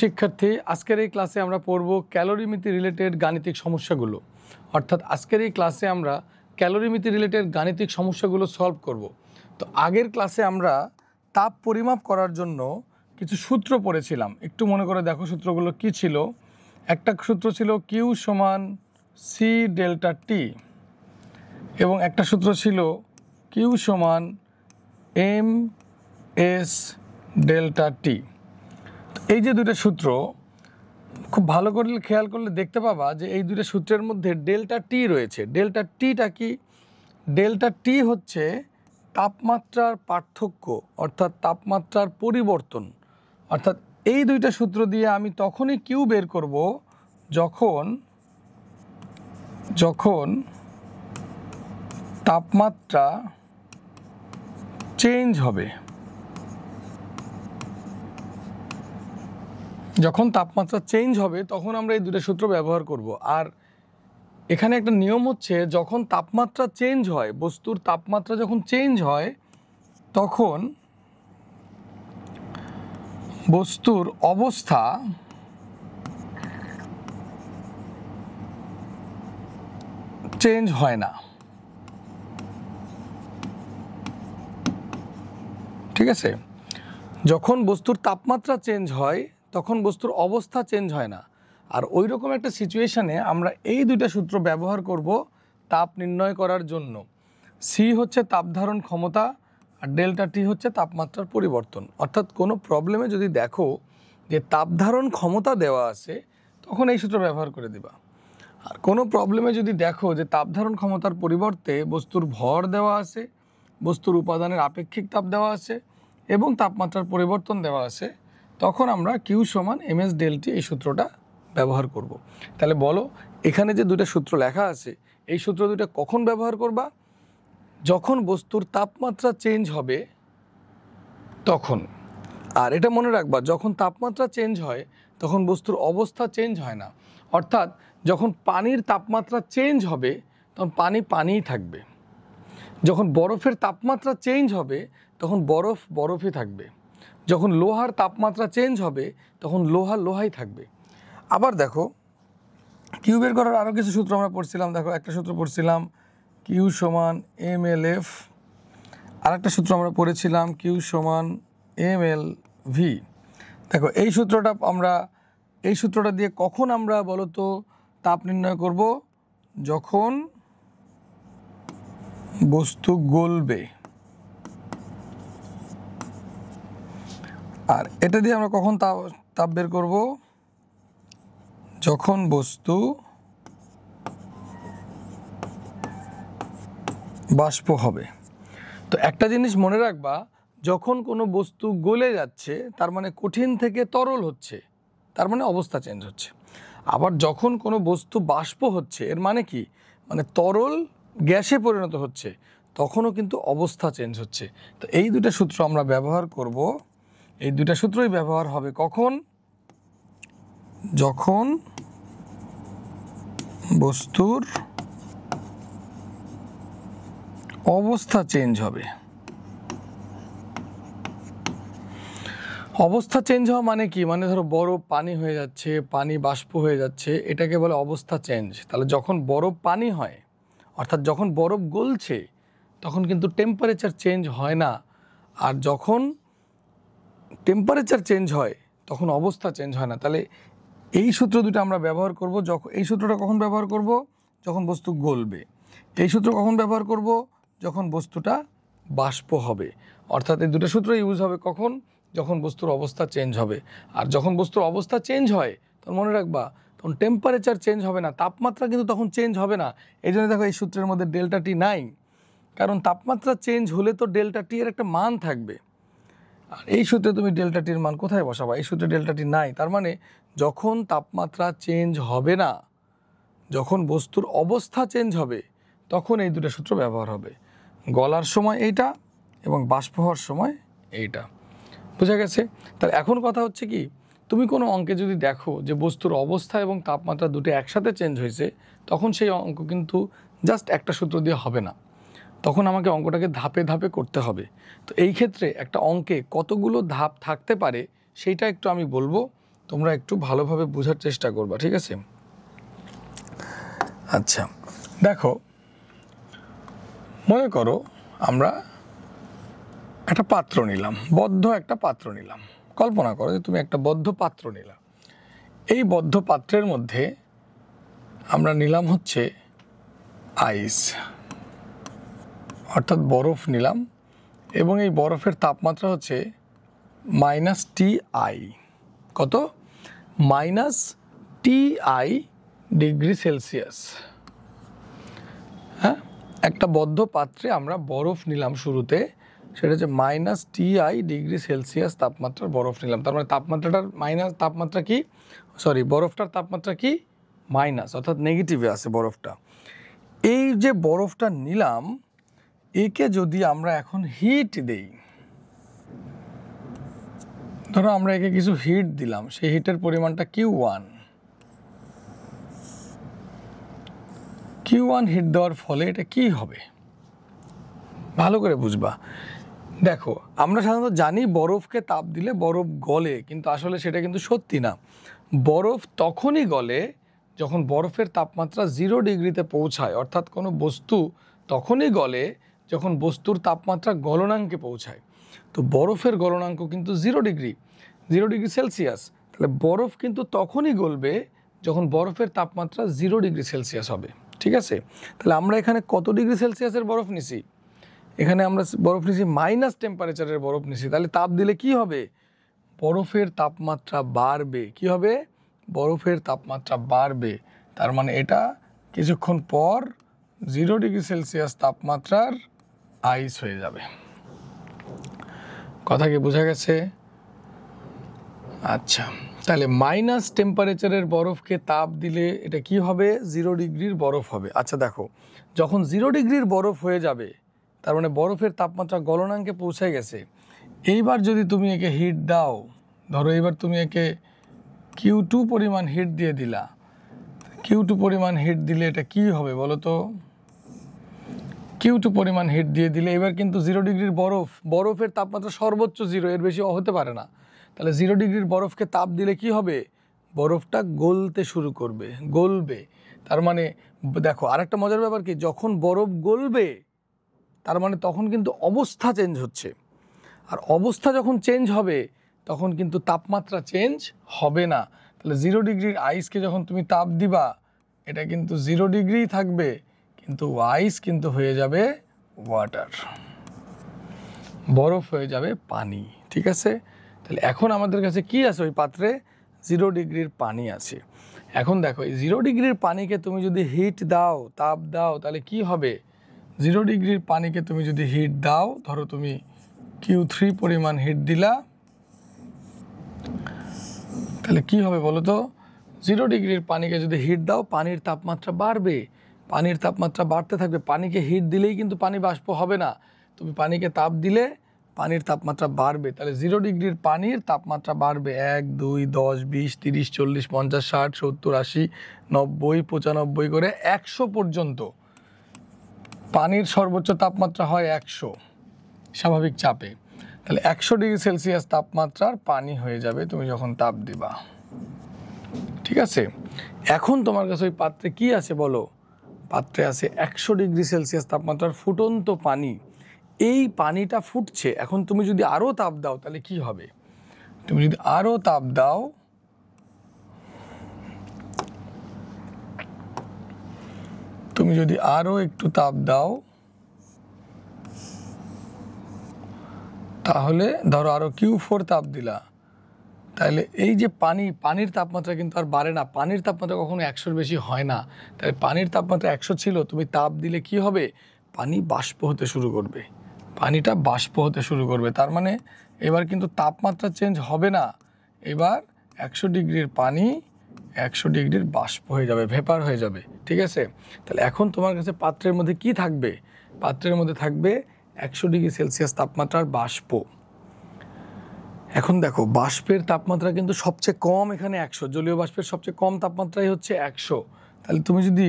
শিক্ষার্থী, আজকের এই ক্লাসে আমরা পড়ব ক্যালোরিমিতি রিলেটেড গাণিতিক সমস্যাগুলো। অর্থাৎ আজকের এই ক্লাসে আমরা ক্যালোরিমিতি রিলেটেড গাণিতিক সমস্যাগুলো সলভ করব। তো আগের ক্লাসে আমরা তাপ পরিমাপ করার জন্য কিছু সূত্র পড়েছিলাম। একটু মনে করে দেখো সূত্রগুলো কি ছিল। একটা সূত্র ছিল কিউ সমান সি ডেল্টা টি এবং একটা সূত্র ছিল কিউ সমান এম এস ডেল্টা টি। এই যে দুটো সূত্র খুব ভালো করে খেয়াল করলে দেখতে পাবা যে এই দুটো সূত্রের মধ্যে ডেল্টা টি রয়েছে। ডেল্টা টিটা কি? ডেল্টা টি হচ্ছে তাপমাত্রার পার্থক্য, অর্থাৎ তাপমাত্রার পরিবর্তন। অর্থাৎ এই দুইটা সূত্র দিয়ে আমি তখনই কিউ বের করব যখন তাপমাত্রা চেঞ্জ হবে। যখন তাপমাত্রা চেঞ্জ হবে তখন আমরা এই দুটো সূত্র ব্যবহার করব। আর এখানে একটা নিয়ম হচ্ছে, যখন তাপমাত্রা চেঞ্জ হয়, বস্তুর তাপমাত্রা যখন চেঞ্জ হয় তখন বস্তুর অবস্থা চেঞ্জ হয় না। ঠিক আছে? যখন বস্তুর তাপমাত্রা চেঞ্জ হয় তখন বস্তুর অবস্থা চেঞ্জ হয় না। আর ওই রকম একটা সিচুয়েশানে আমরা এই দুইটা সূত্র ব্যবহার করব তাপ নির্ণয় করার জন্য। সি হচ্ছে তাপ ধারণ ক্ষমতা আর ডেল্টা টি হচ্ছে তাপমাত্রার পরিবর্তন। অর্থাৎ কোনো প্রবলেমে যদি দেখো যে তাপ ধারণ ক্ষমতা দেওয়া আছে তখন এই সূত্র ব্যবহার করে দিবা। আর কোনো প্রবলেমে যদি দেখো যে তাপ ধারণ ক্ষমতার পরিবর্তে বস্তুর ভর দেওয়া আছে, বস্তুর উপাদানের আপেক্ষিক তাপ দেওয়া আছে এবং তাপমাত্রার পরিবর্তন দেওয়া আছে, তখন আমরা কিউ সমান এম এস ডেল্টা এই সূত্রটা ব্যবহার করব। তাহলে বলো, এখানে যে দুটো সূত্র লেখা আছে এই সূত্র দুটো কখন ব্যবহার করবা? যখন বস্তুর তাপমাত্রা চেঞ্জ হবে তখন। আর এটা মনে রাখবা, যখন তাপমাত্রা চেঞ্জ হয় তখন বস্তুর অবস্থা চেঞ্জ হয় না। অর্থাৎ যখন পানির তাপমাত্রা চেঞ্জ হবে তখন পানি পানিই থাকবে। যখন বরফের তাপমাত্রা চেঞ্জ হবে তখন বরফ বরফই থাকবে। যখন লোহার তাপমাত্রা চেঞ্জ হবে তখন লোহা লোহাই থাকবে। আবার দেখো, কিউ বের করার আরও কিছু সূত্র আমরা পড়ছিলাম। দেখো, একটা সূত্র পড়ছিলাম কিউ সমান এম এল এফ, আর একটা সূত্র আমরা পড়েছিলাম কিউ সমান এম এল ভি। দেখো, এই সূত্রটা দিয়ে কখন আমরা বলতো তাপ নির্ণয় করব? যখন বস্তু গলবে। আর এটা দিয়ে আমরা কখন তাপ বের করব? যখন বস্তু বাষ্প হবে। তো একটা জিনিস মনে রাখবা, যখন কোনো বস্তু গলে যাচ্ছে তার মানে কঠিন থেকে তরল হচ্ছে, তার মানে অবস্থা চেঞ্জ হচ্ছে। আবার যখন কোনো বস্তু বাষ্প হচ্ছে এর মানে কি? মানে তরল গ্যাসে পরিণত হচ্ছে, তখনও কিন্তু অবস্থা চেঞ্জ হচ্ছে। তো এই দুটো সূত্র আমরা ব্যবহার করব। এই দুটো সূত্রই ব্যবহার হবে কখন? যখন বস্তুর অবস্থা চেঞ্জ হবে। অবস্থা চেঞ্জ হওয়া মানে কি? মানে ধরো বরফ পানি হয়ে যাচ্ছে, পানি বাষ্প হয়ে যাচ্ছে, এটাকে বলে অবস্থা চেঞ্জ। তাহলে যখন বরফ পানি হয়, অর্থাৎ যখন বরফ গলছে তখন কিন্তু টেম্পারেচার চেঞ্জ হয় না। আর যখন টেম্পারেচার চেঞ্জ হয় তখন অবস্থা চেঞ্জ হয় না। তাহলে এই সূত্র দুটো আমরা ব্যবহার করব। এই সূত্রটা কখন ব্যবহার করব? যখন বস্তু গলবে। এই সূত্র কখন ব্যবহার করব? যখন বস্তুটা বাষ্প হবে। অর্থাৎ এই দুটো সূত্র ইউজ হবে কখন? যখন বস্তুর অবস্থা চেঞ্জ হবে। আর যখন বস্তুর অবস্থা চেঞ্জ হয় তখন মনে রাখবা, তখন টেম্পারেচার চেঞ্জ হবে না, তাপমাত্রা কিন্তু তখন চেঞ্জ হবে না। এই জন্য দেখো, এই সূত্রের মধ্যে ডেল্টা টি নাই, কারণ তাপমাত্রা চেঞ্জ হলে তো ডেল্টা টি এর একটা মান থাকবে। আর এই সূত্রে তুমি ডেল্টা টির মান কোথায় বসাবা? এই সূত্রে ডেল্টা টি নাই। তার মানে যখন তাপমাত্রা চেঞ্জ হবে না, যখন বস্তুর অবস্থা চেঞ্জ হবে তখন এই দুটো সূত্র ব্যবহার হবে। গলার সময় এইটা এবং বাষ্প হওয়ার সময় এইটা। বোঝা গেছে? তাহলে এখন কথা হচ্ছে কি, তুমি কোনো অঙ্কে যদি দেখো যে বস্তুর অবস্থা এবং তাপমাত্রা দুটো একসাথে চেঞ্জ হয়েছে, তখন সেই অঙ্ক কিন্তু জাস্ট একটা সূত্র দিয়ে হবে না, তখন আমাকে অঙ্কটাকে ধাপে ধাপে করতে হবে। তো এই ক্ষেত্রে একটা অঙ্কে কতগুলো ধাপ থাকতে পারে সেইটা একটু আমি বলবো, তোমরা একটু ভালোভাবে বোঝার চেষ্টা করবা, ঠিক আছে? আচ্ছা দেখো, মনে করো আমরা একটা পাত্র নিলাম, বদ্ধ একটা পাত্র নিলাম। কল্পনা করো যে তুমি একটা বদ্ধ পাত্র নিলাম। এই বদ্ধ পাত্রের মধ্যে আমরা নিলাম হচ্ছে আইস, অর্থাৎ বরফ নিলাম, এবং এই বরফের তাপমাত্রা হচ্ছে -Ti। কত? -Ti degree Celsius. হ্যাঁ, একটা বদ্ধ পাত্রে আমরা বরফ নিলাম শুরুতে, সেটা হচ্ছে -Ti ডিগ্রি সেলসিয়াস তাপমাত্রার বরফ নিলাম। তার মানে তাপমাত্রা কি, সরি, বরফটার তাপমাত্রা কি মাইনাস, অর্থাৎ নেগেটিভে আছে বরফটা। এই যে বরফটা নিলাম, একে যদি আমরা এখন হিট দেই, ধরো আমরা একে কিছু হিট দিলাম, সেই হিটের পরিমাণটা Q1 হিট দেওয়ার ফলে এটা কি হবে ভালো করে বুঝবা। দেখো, আমরা সাধারণত জানি বরফকে তাপ দিলে বরফ গলে, কিন্তু আসলে সেটা কিন্তু সত্যি না। বরফ তখনই গলে যখন বরফের তাপমাত্রা 0 ডিগ্রিতে পৌঁছায়, অর্থাৎ কোনো বস্তু তখনই গলে যখন বস্তুর তাপমাত্রা গলনাঙ্কে পৌঁছায়। তো বরফের গলনাঙ্ক কিন্তু 0 ডিগ্রি সেলসিয়াস। তাহলে বরফ কিন্তু তখনই গলবে যখন বরফের তাপমাত্রা 0 ডিগ্রি সেলসিয়াস হবে, ঠিক আছে? তাহলে আমরা এখানে কত ডিগ্রি সেলসিয়াসের বরফ নিছি? এখানে আমরা বরফ নিছি মাইনাস টেম্পারেচারের বরফ নিছি। তাহলে তাপ দিলে কি হবে? বরফের তাপমাত্রা বাড়বে। কি হবে? বরফের তাপমাত্রা বাড়বে। তার মানে এটা কিছুক্ষণ পর 0 ডিগ্রি সেলসিয়াস তাপমাত্রার আইস হয়ে যাবে। কথা কি বোঝা গেছে? আচ্ছা, তাহলে মাইনাস টেম্পারেচারের বরফকে তাপ দিলে এটা কি হবে? 0 ডিগ্রির বরফ হবে। আচ্ছা দেখো, যখন 0 ডিগ্রির বরফ হয়ে যাবে, তার মানে বরফের তাপমাত্রা গলনাঙ্কে পৌঁছে গেছে। এইবার যদি তুমি একে হিট দাও, ধরো এইবার তুমি একে Q2 পরিমাণ হিট দিয়ে দিলা। Q2 পরিমাণ হিট দিলে এটা কি হবে বলো তো? Q2 পরিমাণ হিট দিয়ে দিলে এবার কিন্তু 0 ডিগ্রির বরফের তাপমাত্রা সর্বোচ্চ 0, এর বেশি হতে পারে না। তাহলে 0 ডিগ্রির বরফকে তাপ দিলে কি হবে? বরফটা গলতে শুরু করবে, গলবে। তার মানে দেখো, আরেকটা মজার ব্যাপার কি, যখন বরফ গলবে তার মানে তখন কিন্তু অবস্থা চেঞ্জ হচ্ছে। আর অবস্থা যখন চেঞ্জ হবে তখন কিন্তু তাপমাত্রা চেঞ্জ হবে না। তাহলে 0 ডিগ্রির আইসকে যখন তুমি তাপ দিবা, এটা কিন্তু 0 ডিগ্রি থাকবে, কিন্তু আইস কিন্তু হয়ে যাবে ওয়াটার, বরফ হয়ে যাবে পানি, ঠিক আছে? তাহলে এখন আমাদের কাছে কি আছে? ওই পাত্রে 0 ডিগ্রির পানি আছে। এখন দেখো, এই 0 ডিগ্রির পানিকে তুমি যদি হিট দাও, তাপ দাও, তাহলে কি হবে? 0 ডিগ্রির পানিকে তুমি যদি হিট দাও, ধরো তুমি Q3 পরিমাণ হিট দিলা, তাহলে কি হবে বলো তো? 0 ডিগ্রির পানিকে যদি হিট দাও, পানির তাপমাত্রা বাড়বে, পানির তাপমাত্রা বাড়তে থাকবে। পানিকে হিট দিলেই কিন্তু পানি বাষ্প হবে না, তুমি পানিকে তাপ দিলে পানির তাপমাত্রা বাড়বে। তাহলে 0 ডিগ্রির পানির তাপমাত্রা বাড়বে 1, 2, 10, 20, 30, 40, 50, 60, 70, 80, 90, 95 করে 100 পর্যন্ত পানির সর্বোচ্চ তাপমাত্রা হয় 100 স্বাভাবিক চাপে। তাহলে 100 ডিগ্রি সেলসিয়াস তাপমাত্রার পানি হয়ে যাবে তুমি যখন তাপ দিবা, ঠিক আছে? এখন তোমার কাছে ওই পাত্রে কি আছে বলো? পাত্রে আছে 100 ডিগ্রি সেলসিয়াস তাপমাত্রার ফুটন্ত পানি। এই পানিটা ফুটছে। এখন তুমি যদি আরও তাপ দাও তাহলে কি হবে? তুমি যদি আরও তাপ দাও, তুমি যদি আরও একটু তাপ দাও, তাহলে ধরো আরও Q4 তাপ দিলা, তাহলে এই যে পানির তাপমাত্রা কিন্তু আর বাড়ে না। পানির তাপমাত্রা কখনো 100-র বেশি হয় না। তাহলে পানির তাপমাত্রা 100 ছিল, তুমি তাপ দিলে কি হবে? পানি বাষ্প হতে শুরু করবে, পানিটা বাষ্প হতে শুরু করবে। তার মানে এবার কিন্তু তাপমাত্রা চেঞ্জ হবে না, এবার 100 ডিগ্রির পানি 100 ডিগ্রির বাষ্প হয়ে যাবে, ভেপার হয়ে যাবে, ঠিক আছে? তাহলে এখন তোমার কাছে পাত্রের মধ্যে কি থাকবে? পাত্রের মধ্যে থাকবে 100 ডিগ্রি সেলসিয়াস তাপমাত্রার বাষ্প। এখন দেখো, বাষ্পের তাপমাত্রা কিন্তু সবচেয়ে কম এখানে 100, জলীয় বাষ্পের সবচেয়ে কম তাপমাত্রাই হচ্ছে 100। তাহলে তুমি যদি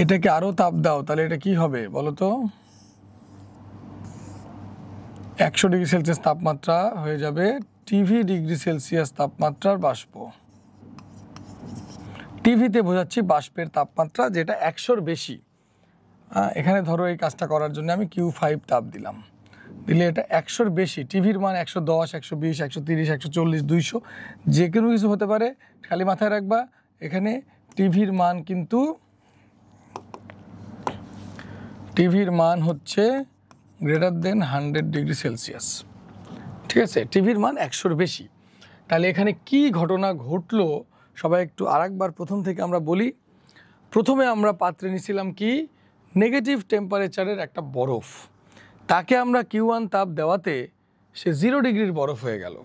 এটাকে আরও তাপ দাও, তাহলে এটা কি হবে বলো তো? 100 ডিগ্রি সেলসিয়াস তাপমাত্রা হয়ে যাবে টিভি ডিগ্রি সেলসিয়াস তাপমাত্রার বাষ্প। টিভিতে বোঝাচ্ছি বাষ্পের তাপমাত্রা যেটা 100-র বেশি। এখানে ধরো এই কাজটা করার জন্য আমি Q5 তাপ দিলাম, দিলে এটা 100-র বেশি। টিভির মান 110, 120, 130, 140, 200 যে কোনো কিছু হতে পারে। খালি মাথায় রাখবা এখানে টিভির মান হচ্ছে গ্রেটার দেন 100 ডিগ্রি সেলসিয়াস। ঠিক আছে, টিভির মান 100-র বেশি। তাহলে এখানে কি ঘটনা ঘটলো সবাই একটু আরেকবার প্রথম থেকে আমরা বলি। প্রথমে আমরা পাত্রে নিছিলাম কি নেগেটিভ টেম্পারেচারের একটা বরফ, তাকে আমরা Q1 তাপ দেওয়াতে সে 0 ডিগ্রির বরফ হয়ে গেল।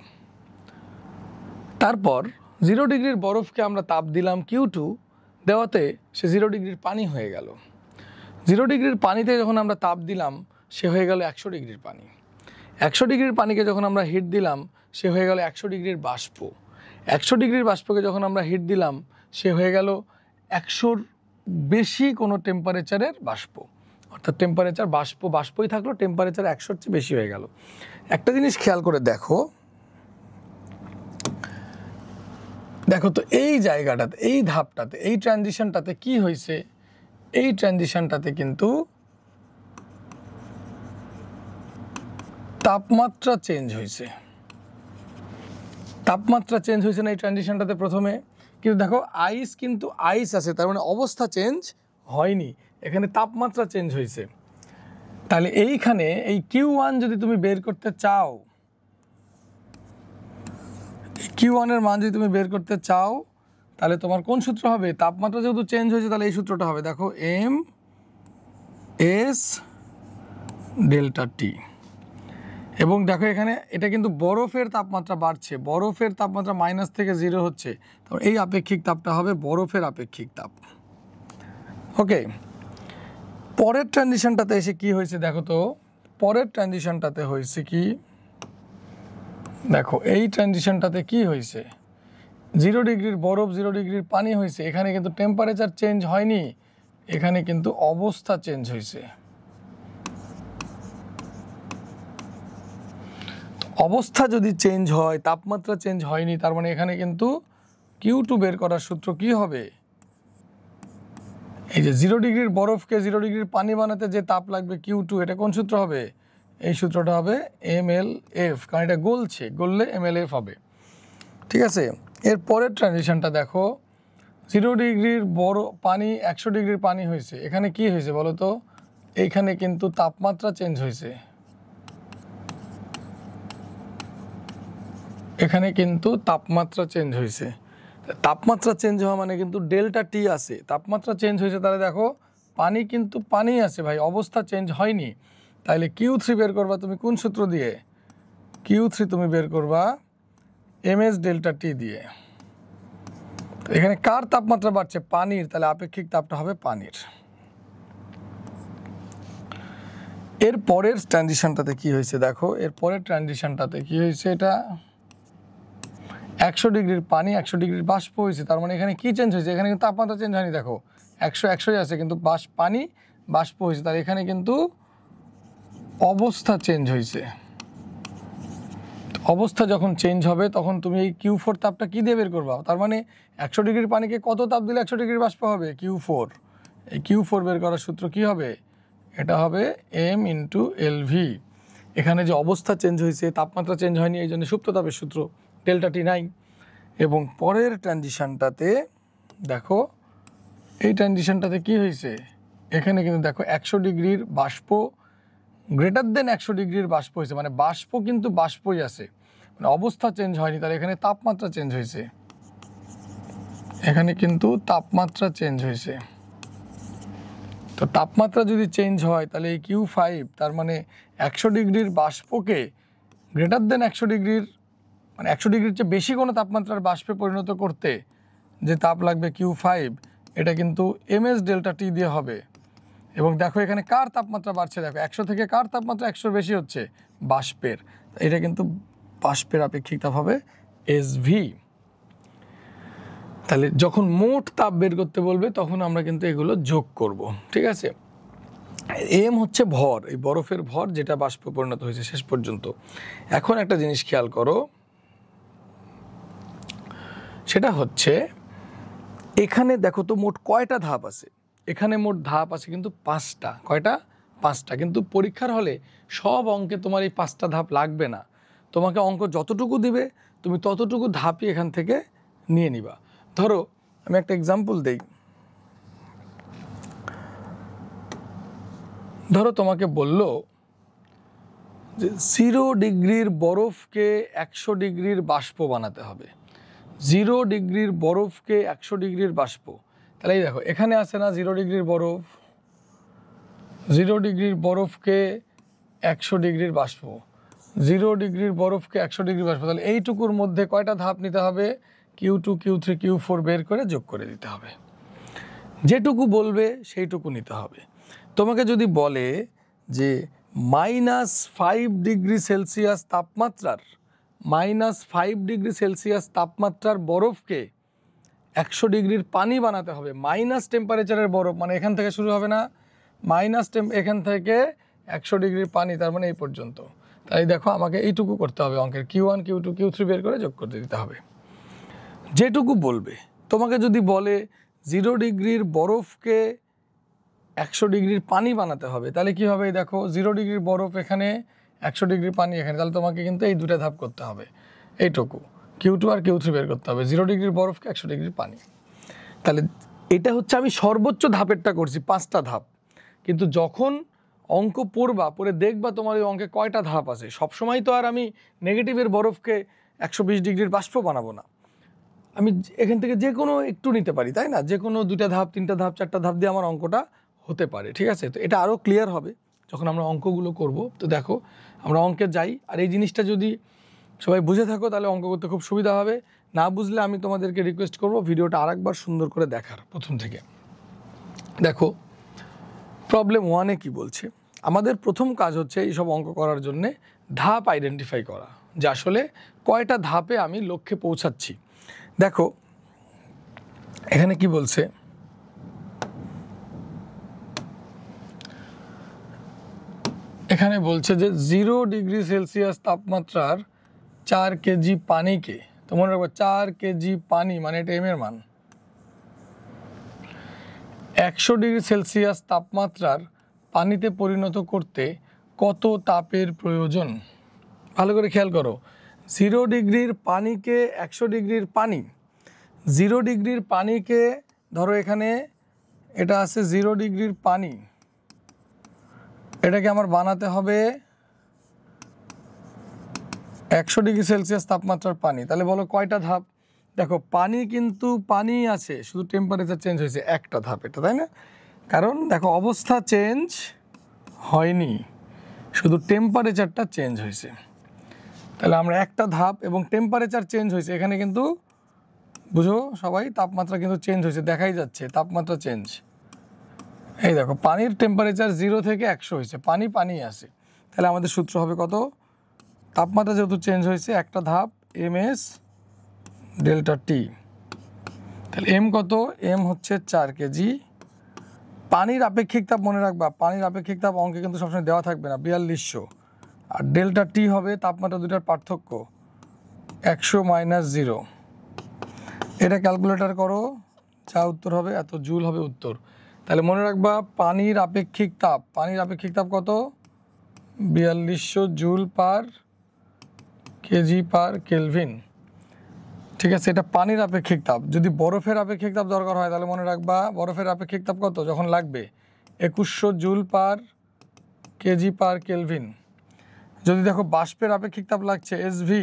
তারপর 0 ডিগ্রির বরফকে আমরা তাপ দিলাম Q2 দেওয়াতে সে 0 ডিগ্রির পানি হয়ে গেল। 0 ডিগ্রির পানিতে যখন আমরা তাপ দিলাম সে হয়ে গেল 100 ডিগ্রির পানি। 100 ডিগ্রির পানিকে যখন আমরা হিট দিলাম সে হয়ে গেল 100 ডিগ্রির বাষ্প। 100 ডিগ্রির বাষ্পকে যখন আমরা হিট দিলাম সে হয়ে গেল 100-র বেশি কোনো টেম্পারেচারের বাষ্প। অর্থাৎ টেম্পারেচার বাষ্পই থাকলো, টেম্পারেচার 100-র চেয়ে বেশি হয়ে গেল। একটা জিনিস খেয়াল করে দেখো তো এই জায়গাটাতে, এই ধাপটাতে, এই ট্রানজিশনটাতে কি হয়েছে? এই ট্রানজিশনটাতে কিন্তু তাপমাত্রা চেঞ্জ হয়েছে। তাপমাত্রা চেঞ্জ হয়েছে না এই ট্রানজিশনটাতে প্রথমে? কিন্তু দেখো আইস আছে, তার মানে অবস্থা চেঞ্জ হয়নি, এখানে তাপমাত্রা চেঞ্জ হয়েছে। তাহলে এইখানে এই Q1 যদি তুমি বের করতে চাও, Q1 এর মান যদি তুমি বের করতে চাও তাহলে তোমার কোন সূত্র হবে? তাপমাত্রা যেহেতু চেঞ্জ হয়েছে তাহলে এই সূত্রটা হবে, দেখো MS ডেল্টা টি। এবং দেখো এখানে এটা কিন্তু বরফের তাপমাত্রা বাড়ছে, বরফের তাপমাত্রা মাইনাস থেকে 0 হচ্ছে, তো এই আপেক্ষিক তাপটা হবে বরফের আপেক্ষিক তাপ। ওকে, পরের ট্রানজিশনটাতে এসে কি হয়েছে দেখো তো। পরের ট্রানজিশনটাতে হয়েছে কি, দেখো এই ট্রানজিশনটাতে কি হয়েছে? 0 ডিগ্রির বরফ 0 ডিগ্রির পানি হয়েছে। এখানে কিন্তু টেম্পারেচার চেঞ্জ হয়নি, এখানে কিন্তু অবস্থা চেঞ্জ হয়েছে। অবস্থা যদি চেঞ্জ হয়, তাপমাত্রা চেঞ্জ হয়নি, তার মানে এখানে কিন্তু Q2 বের করার সূত্র কি হবে? এই যে 0 ডিগ্রির বরফকে 0 ডিগ্রির পানি বানাতে যে তাপ লাগবে Q2, এটা কোন সূত্র হবে? এই সূত্রটা হবে MLF, কারণ এটা গললে MLF হবে। ঠিক আছে, এর পরের ট্রানজিশনটা দেখো, 0 ডিগ্রির পানি 100 ডিগ্রির পানি হয়েছে। এখানে কি হয়েছে বলো তো? এইখানে কিন্তু তাপমাত্রা চেঞ্জ হয়েছে, এখানে কিন্তু তাপমাত্রা চেঞ্জ হয়েছে। তাপমাত্রা চেঞ্জ হওয়া মানে কিন্তু ডেল্টা টি আছে, তাপমাত্রা চেঞ্জ হয়েছে। তাহলে দেখো পানি কিন্তু পানি আছে ভাই, অবস্থা চেঞ্জ হয়নি। তাহলে Q3 বের করবা তুমি কোন সূত্র দিয়ে? Q3 তুমি বের করবা MS ডেল্টা টি দিয়ে। এখানে কার তাপমাত্রা বাড়ছে? পানির, তাহলে আপেক্ষিক তাপটা হবে পানির। এর পরের ট্রানজিশনটাতে কি হয়েছে দেখো, এর পরের ট্রানজিশনটাতে কি হয়েছে? এটা 100 ডিগ্রির পানি 100 ডিগ্রির বাষ্প হয়েছে। তার মানে এখানে কি চেঞ্জ হয়েছে? এখানে কিন্তু তাপমাত্রা চেঞ্জ হয়নি, দেখো 100-100ই আছে, কিন্তু পানি বাষ্প হয়েছে। তার এখানে কিন্তু অবস্থা চেঞ্জ হয়েছে। অবস্থা যখন চেঞ্জ হবে তখন তুমি এই Q4 তাপটা কি দিয়ে বের করবা? তার মানে 100 ডিগ্রির পানিকে কত তাপ দিলে 100 ডিগ্রির বাষ্প হবে? Q4। এই Q4 বের করার সূত্র কি হবে? এটা হবে M × LV। এখানে যে অবস্থা চেঞ্জ হয়েছে, তাপমাত্রা চেঞ্জ হয়নি, এই জন্য সুপ্ত তাপের সূত্র ডেল্টা টি নাই। এবং পরের ট্রানজিশনটাতে দেখো, এই ট্রানজিশনটাতে কি হয়েছে? এখানে কিন্তু দেখো 100 ডিগ্রির বাষ্প গ্রেটার দেন 100 ডিগ্রির বাষ্প হয়েছে, মানে বাষ্প কিন্তু বাষ্পই আছে, মানে অবস্থা চেঞ্জ হয়নি। তাহলে এখানে তাপমাত্রা চেঞ্জ হয়েছে, এখানে কিন্তু তাপমাত্রা চেঞ্জ হয়েছে। তো তাপমাত্রা যদি চেঞ্জ হয় তাহলে এই Q5, তার মানে 100 ডিগ্রির বাষ্পকে গ্রেটার দেন 100 ডিগ্রির, মানে 100 ডিগ্রির চেয়ে বেশি কোনো তাপমাত্রার বাষ্পে পরিণত করতে যে তাপ লাগবে Q5, এটা কিন্তু MS ডেল্টা টি দিয়ে হবে। এবং দেখো এখানে কার তাপমাত্রা বাড়ছে? দেখো 100 থেকে কার তাপমাত্রা 100 বেশি হচ্ছে? বাষ্পের। এটা কিন্তু বাষ্পের আপেক্ষিক তাপ হবে SV। তাহলে যখন মোট তাপ বের করতে বলবে তখন আমরা কিন্তু এগুলো যোগ করব। ঠিক আছে, M হচ্ছে ভর, এই বরফের ভর যেটা বাষ্পে পরিণত হয়েছে শেষ পর্যন্ত। এখন একটা জিনিস খেয়াল করো, সেটা হচ্ছে এখানে দেখো তো মোট কয়টা ধাপ আছে। এখানে মোট ধাপ আছে কিন্তু 5টা। কয়টা? 5টা। কিন্তু পরীক্ষার হলে সব অঙ্কে তোমার এই 5টা ধাপ লাগবে না। তোমাকে অঙ্ক যতটুকু দিবে তুমি ততটুকু ধাপই এখান থেকে নিয়ে নিবা। ধরো আমি একটা এক্সাম্পল দেই। ধরো তোমাকে বলল যে 0 ডিগ্রির বরফকে 100 ডিগ্রির বাষ্প বানাতে হবে। 0 ডিগ্রির বরফকে 100 ডিগ্রির বাষ্প। তাহলে এই দেখো এখানে আছে না 0 ডিগ্রির বরফ, 0 ডিগ্রির বরফকে 100 ডিগ্রির বাষ্প, 0 ডিগ্রির বরফকে 100 ডিগ্রি বাষ্প। তাহলে এইটুকুর মধ্যে কয়টা ধাপ নিতে হবে? Q2 Q3 Q4 বের করে যোগ করে দিতে হবে। যেটুকু বলবে সেইটুকু নিতে হবে। তোমাকে যদি বলে যে -5 ডিগ্রি সেলসিয়াস তাপমাত্রার -5 ডিগ্রি সেলসিয়াস তাপমাত্রার বরফকে 100 ডিগ্রির পানি বানাতে হবে, মাইনাস টেম্পারেচারের বরফ, মানে এখান থেকে শুরু হবে না, এখান থেকে 100 ডিগ্রির পানি, তার মানে এই পর্যন্ত। তাই দেখো আমাকে এইটুকু করতে হবে অঙ্কের, Q1 Q2 Q3 বের করে যোগ করতে দিতে হবে। যেটুকু বলবে। তোমাকে যদি বলে 0 ডিগ্রির বরফকে 100 ডিগ্রির পানি বানাতে হবে, তাহলে কি হবে? দেখো 0 ডিগ্রির বরফ এখানে, 100 ডিগ্রির পানি এখানে, তাহলে তোমাকে কিন্তু এই দুটো ধাপ করতে হবে। এইটুকু Q2 আর Q3 বের করতে হবে, 0 ডিগ্রির বরফকে 100 ডিগ্রির পানি। তাহলে এটা হচ্ছে আমি সর্বোচ্চ ধাপেরটা করছি, 5টা ধাপ। কিন্তু যখন অঙ্ক পড়বা, পড়ে দেখবা তোমার ওই অঙ্কে কয়টা ধাপ আছে। সবসময় তো আর আমি নেগেটিভের বরফকে 120 ডিগ্রির বাষ্প বানাবো না। আমি এখান থেকে যে কোনো একটু নিতে পারি, তাই না? যে কোনো 2টা ধাপ, 3টা ধাপ, 4টা ধাপ দিয়ে আমার অঙ্কটা হতে পারে, ঠিক আছে? তো এটা আরও ক্লিয়ার হবে যখন আমরা অঙ্কগুলো করব। তো দেখো আমরা অঙ্কে যাই, আর এই জিনিসটা যদি সবাই বুঝে থাকো তাহলে অঙ্ক করতে খুব সুবিধা হবে। না বুঝলে আমি তোমাদেরকে রিকোয়েস্ট করব ভিডিওটা আরেকবার সুন্দর করে দেখার প্রথম থেকে। দেখো প্রবলেম 1-এ কী বলছে। আমাদের প্রথম কাজ হচ্ছে এইসব অঙ্ক করার জন্যে ধাপ আইডেন্টিফাই করা, যে আসলে কয়টা ধাপে আমি লক্ষ্যে পৌঁছাচ্ছি। দেখো এখানে কি বলছে, এখানে বলছে যে 0 ডিগ্রি সেলসিয়াস তাপমাত্রার 4 কেজি পানিকে, তো মনে রাখবো 4 কেজি পানি মানে এটা এম এর মান, 100 ডিগ্রি সেলসিয়াস তাপমাত্রার পানিতে পরিণত করতে কত তাপের প্রয়োজন? ভালো করে খেয়াল করো, 0 ডিগ্রির পানিকে 100 ডিগ্রির পানি, 0 ডিগ্রির পানিকে ধরো এখানে এটা আছে 0 ডিগ্রির পানি, এটাকে আমার বানাতে হবে 100 ডিগ্রি সেলসিয়াস তাপমাত্রার পানি। তাহলে বলো কয়টা ধাপ? দেখো পানি কিন্তু পানি আছে, শুধু টেম্পারেচার চেঞ্জ হয়েছে, একটা ধাপ এটা, তাই না? কারণ দেখো অবস্থা চেঞ্জ হয়নি, শুধু টেম্পারেচারটা চেঞ্জ হয়েছে। তাহলে আমরা একটা ধাপ, এবং টেম্পারেচার চেঞ্জ হয়েছে এখানে কিন্তু, বুঝো সবাই, তাপমাত্রা কিন্তু চেঞ্জ হয়েছে, দেখাই যাচ্ছে তাপমাত্রা চেঞ্জ। এই দেখো পানির টেম্পারেচার 0 থেকে 100 হয়েছে, পানি আছে। তাহলে আমাদের সূত্র হবে কত? তাপমাত্রা যেহেতু চেঞ্জ হয়েছে, একটা ধাপ ms ডেল্টা টি। তাহলে এম কত? এম হচ্ছে 4 কেজি। পানির আপেক্ষিক তাপ মনে রাখবা, পানির আপেক্ষিক তাপ অঙ্কে কিন্তু সবসময় দেওয়া থাকবে না, 4200। আর ডেল্টা টি হবে তাপমাত্রা দুটার পার্থক্য, 100 - 0। এটা ক্যালকুলেটর করো, যা উত্তর হবে এত জুল হবে উত্তর। তাহলে মনে রাখবা পানির আপেক্ষিক তাপ কত? 4200 joule per kg per kelvin. ঠিক আছে, এটা পানির আপেক্ষিক তাপ। যদি বরফের আপেক্ষিক তাপ দরকার হয় তাহলে মনে রাখবা বরফের আপেক্ষিক তাপ কত যখন লাগবে? 2100 joule per kg per kelvin. যদি দেখো বাষ্পের আপেক্ষিক তাপ লাগছে এসভি,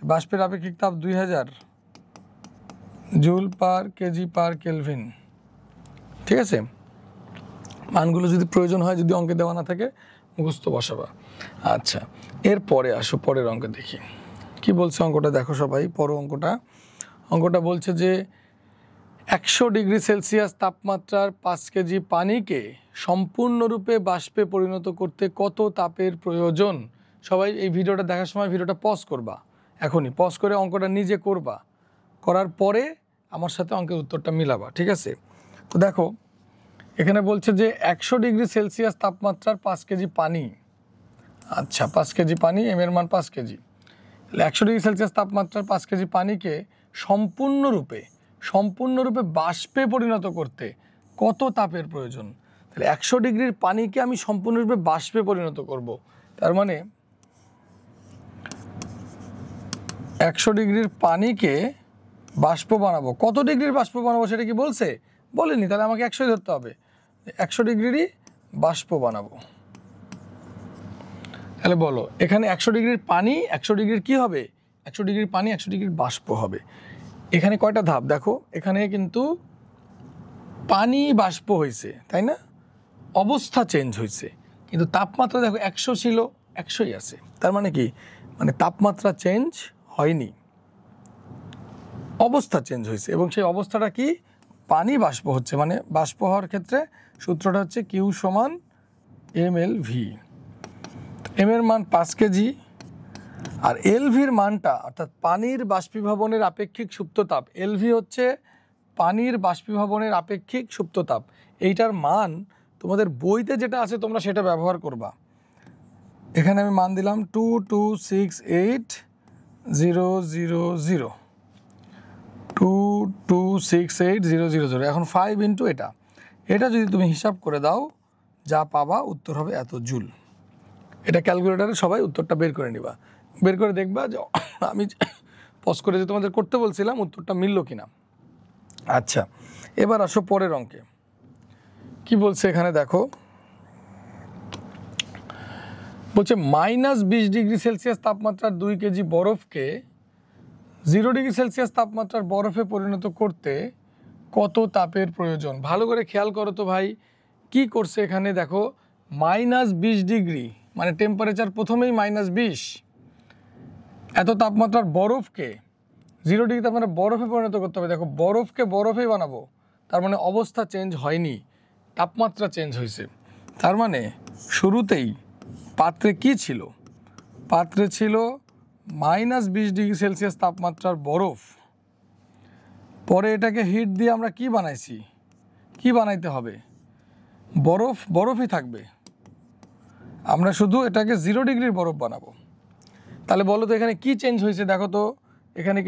বাষ্পের আপেক্ষিক তাপ 2000 joule per kg per kelvin. ঠিক আছে, মানগুলো যদি প্রয়োজন হয়, যদি অঙ্কে দেওয়া না থাকে মুখস্থ বসাবা। আচ্ছা, এরপরে আসো, পরের অঙ্ক দেখি কি বলছে অঙ্কটা। দেখো সবাই পর অঙ্কটা বলছে যে 100 ডিগ্রি সেলসিয়াস তাপমাত্রার 5 কেজি পানিকে সম্পূর্ণরূপে বাষ্পে পরিণত করতে কত তাপের প্রয়োজন? সবাই এই ভিডিওটা দেখার সময় ভিডিওটা পজ করবা, এখনই পজ করে অঙ্কটা নিজে করবা, করার পরে আমার সাথে অঙ্কের উত্তরটা মিলাবা। ঠিক আছে, তো দেখো এখানে বলছে যে 100 ডিগ্রি সেলসিয়াস তাপমাত্রার 5 কেজি পানি। আচ্ছা, 5 কেজি পানি, এম এর মান 5 কেজি। 100 ডিগ্রি সেলসিয়াস তাপমাত্রার 5 কেজি পানিকে সম্পূর্ণরূপে বাষ্পে পরিণত করতে কত তাপের প্রয়োজন? তাহলে 100 ডিগ্রির পানিকে আমি সম্পূর্ণরূপে বাষ্পে পরিণত করব, তার মানে 100 ডিগ্রির পানিকে বাষ্প বানাবো। কত ডিগ্রির বাষ্প বানাবো সেটা কি বলছে? বলেনি, তাহলে আমাকে 100 ধরতে হবে। 100 ডিগ্রিরই বাষ্প বানাবো। তাহলে বলো এখানে 100 ডিগ্রির পানি 100 ডিগ্রির কি হবে? 100 ডিগ্রির পানি 100 ডিগ্রির বাষ্প হবে। এখানে কয়টা ধাপ দেখো, এখানে কিন্তু পানি বাষ্প হয়েছে, তাই না? অবস্থা চেঞ্জ হয়েছে, কিন্তু তাপমাত্রা দেখো 100 ছিল, 100ই আছে। তার মানে কি? মানে তাপমাত্রা চেঞ্জ হয়নি, অবস্থা চেঞ্জ হয়েছে। এবং সেই অবস্থাটা কি? পানি বাষ্প হচ্ছে। মানে বাষ্প হওয়ার ক্ষেত্রে সূত্রটা হচ্ছে কিউ সমান mLv। এম এর মান 5 কেজি, আর এলভির মানটা অর্থাৎ পানির বাষ্পীভবনের আপেক্ষিক সুপ্ত তাপ, এলভি হচ্ছে পানির বাষ্পীভবনের আপেক্ষিক সুপ্ত তাপ। এইটার মান তোমাদের বইতে যেটা আছে তোমরা সেটা ব্যবহার করবা। এখানে আমি মান দিলাম 2268000, 2268000। এখন 5 ইন্টু এটা যদি তুমি হিসাব করে দাও যা পাবা উত্তর হবে এত জুল। এটা ক্যালকুলেটারে সবাই উত্তরটা বের করে নিবা, বের করে দেখবা যে আমি পজ করে যে তোমাদের করতে বলছিলাম উত্তরটা মিলল কিনা। আচ্ছা, এবার আসো পরের অঙ্কে কি বলছে। এখানে দেখো বলছে -20 ডিগ্রি সেলসিয়াস তাপমাত্রার 2 কেজি বরফকে 0 ডিগ্রি সেলসিয়াস তাপমাত্রার বরফে পরিণত করতে কত তাপের প্রয়োজন? ভালো করে খেয়াল করো তো ভাই, কি করছে এখানে দেখো, -20 ডিগ্রি মানে টেম্পারেচার প্রথমেই -20, এত তাপমাত্রার বরফকে 0 ডিগ্রি তাপমাত্রা বরফে পরিণত করতে হবে। দেখো বরফকে বরফেই বানাবো, তার মানে অবস্থা চেঞ্জ হয়নি, তাপমাত্রা চেঞ্জ হয়েছে। তার মানে শুরুতেই পাত্রে কি ছিল? পাত্রে ছিল -20 ডিগ্রি সেলসিয়াস তাপমাত্রার বরফ। পরে এটাকে হিট দিয়ে আমরা কি বানাইছি? কি বানাইতে হবে? বরফই থাকবে, আমরা শুধু এটাকে 0 ডিগ্রির বরফ বানাবো। তাহলে বলো তো এখানে কি চেঞ্জ হয়েছে? দেখো তো এখানে